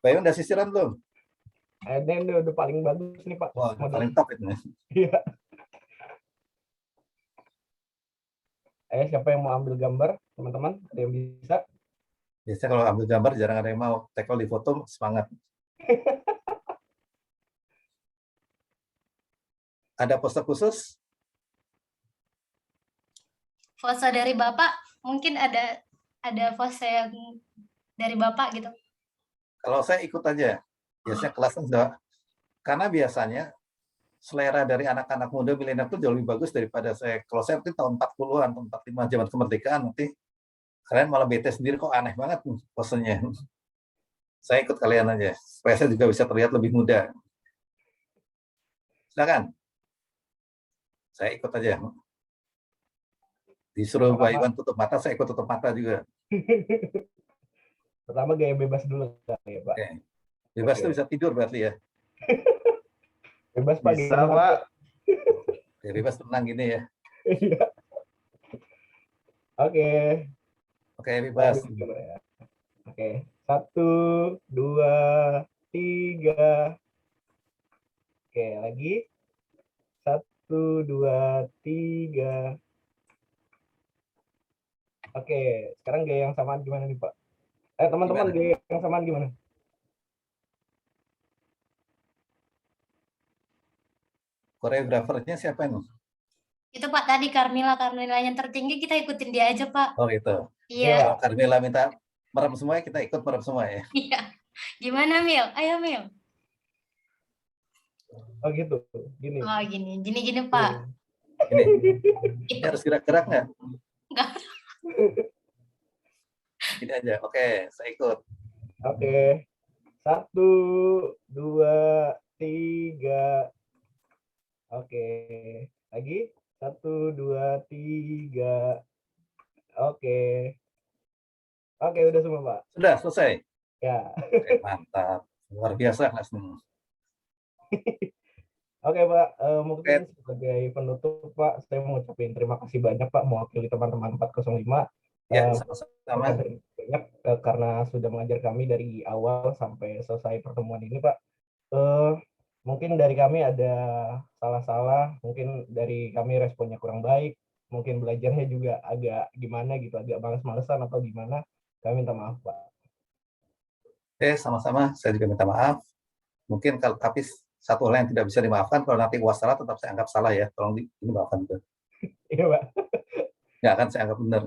Mbak Iwan udah sisiran belum? Ini udah paling bagus nih, Pak. Wah, paling top itu. Iya. Siapa yang mau ambil gambar, teman-teman? Ada yang bisa? Biasanya kalau ambil gambar jarang ada yang mau. Tapi kalau di foto semangat. Ada pose khusus? Foto dari Bapak, mungkin ada pose yang dari Bapak gitu. Kalau saya ikut aja. Biasanya kelasnya sudah, karena biasanya selera dari anak-anak muda milenial itu jauh lebih bagus daripada saya. Kalau saya mungkin tahun 40-an, tahun 45 zaman kemerdekaan, nanti kalian malah bete sendiri, kok aneh banget nih posenya. Saya ikut kalian aja, supaya saya juga bisa terlihat lebih muda. Silakan. Saya ikut aja. Disuruh Mbak Iwan tutup mata, saya ikut tutup mata juga. Pertama gaya bebas dulu ya, Pak. Oke. Bebas itu bisa tidur berarti ya. Bebas Pak. Bisa, Pak. Ya, bebas tenang gini ya. Oke. Oke, bebas. Oke. 1, 2, 3. Oke, lagi. 1, 2, 3. Oke, sekarang gaya yang samaan gimana nih, Pak? Teman-teman, gaya yang samaan gimana? Koreografernya siapa ini? Itu Pak tadi Carmila yang tertinggi kita ikutin dia aja Pak. Oh gitu. Iya. Kalau Carmila minta merem semua, kita ikut merem semua ya. Iya. Gimana Mil? Ayo Mil. Oh gitu. Gini. Oh gini Pak. Ini harus gerak-gerak nggak? Enggak. Gini aja. Oke, saya ikut. Oke. 1, 2, 3. Oke. Lagi. 1, 2, 3. Oke. Oke, udah semua, Pak. Sudah selesai. Ya. Oke, mantap. Luar biasa kelasnya. Oke, Pak. Mungkin sebagai penutup, Pak, saya mau ucapin terima kasih banyak, Pak, mewakili teman-teman 405. Ya, sama-sama. Banyak karena sudah mengajar kami dari awal sampai selesai pertemuan ini, Pak. Mungkin dari kami ada salah-salah, mungkin dari kami responnya kurang baik, mungkin belajarnya juga agak gimana gitu, agak males-malesan atau gimana, kami minta maaf, Pak. Oke, sama-sama. Saya juga minta maaf. Mungkin kalau tapi satu hal yang tidak bisa dimaafkan, kalau nanti UAS salah tetap saya anggap salah ya. Tolong dimaafkan juga. Iya, Pak. Nggak akan saya anggap benar.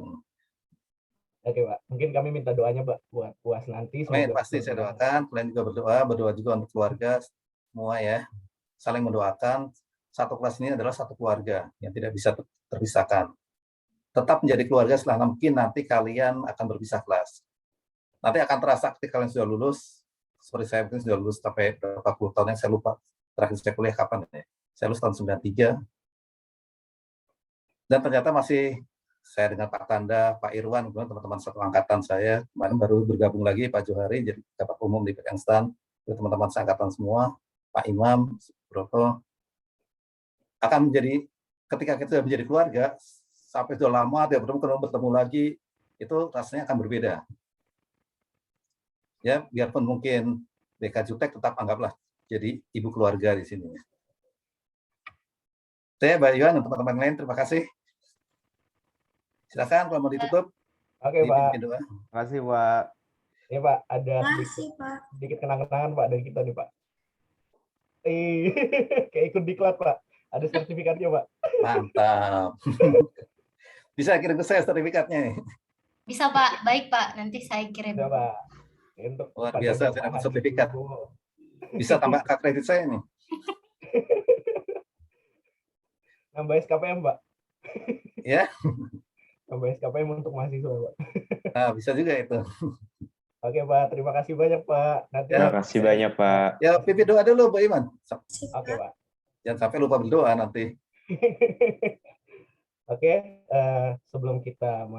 Oke, Pak. Mungkin kami minta doanya, Pak, buat UAS nanti. Amin, pasti saya doakan. Kalian juga berdoa juga untuk keluarga semua ya. Saling mendoakan. Satu kelas ini adalah satu keluarga yang tidak bisa terpisahkan. Tetap menjadi keluarga setelah mungkin nanti kalian akan berpisah kelas. Nanti akan terasa ketika kalian sudah lulus. Seperti saya mungkin sudah lulus sampai berapa puluh tahun yang saya lupa. Terakhir saya kuliah kapan ya? Saya lulus tahun 93. Dan ternyata masih saya dengan Pak Tanda, Pak Irwan, teman-teman satu angkatan saya, kemarin baru bergabung lagi Pak Johari, jadi pejabat umum di Pekengstan, teman-teman seangkatan semua, Pak Imam, Broto. akan menjadi, ketika kita sudah menjadi keluarga, sampai sudah lama tidak bertemu lagi, itu rasanya akan berbeda. Ya, biarpun mungkin BK Jutek tetap anggaplah jadi ibu keluarga di sini. Saya Mbak Yuan, untuk teman-teman lain, terima kasih. Silakan kalau mau ditutup. Oke, Pak. Terima kasih, Pak. Ya, Pak, ada Makasih, Pak. sedikit kenang-kenangan, Pak, dari kita nih, Pak. Kayak ikut diklat, Pak. Ada sertifikatnya, Pak. Mantap. Bisa kirim ke saya sertifikatnya. Bisa Pak, baik Pak, nanti saya kirim. Bisa, Pak. Untuk Luar Pak biasa, Dodo, saya Pak dapat Hadi sertifikat. Wibowo. Bisa tambah kartu kredit saya nih. Nambah SKPM, Pak. Ya. Nambah SKPM untuk mahasiswa, Pak. Nah, bisa juga itu. Oke, Pak. Terima kasih banyak, Pak. Nanti Terima kasih banyak, Pak. Ya, pipi doa dulu, Pak Iman. Oke, Pak. Jangan sampai lupa berdoa nanti. Oke, sebelum kita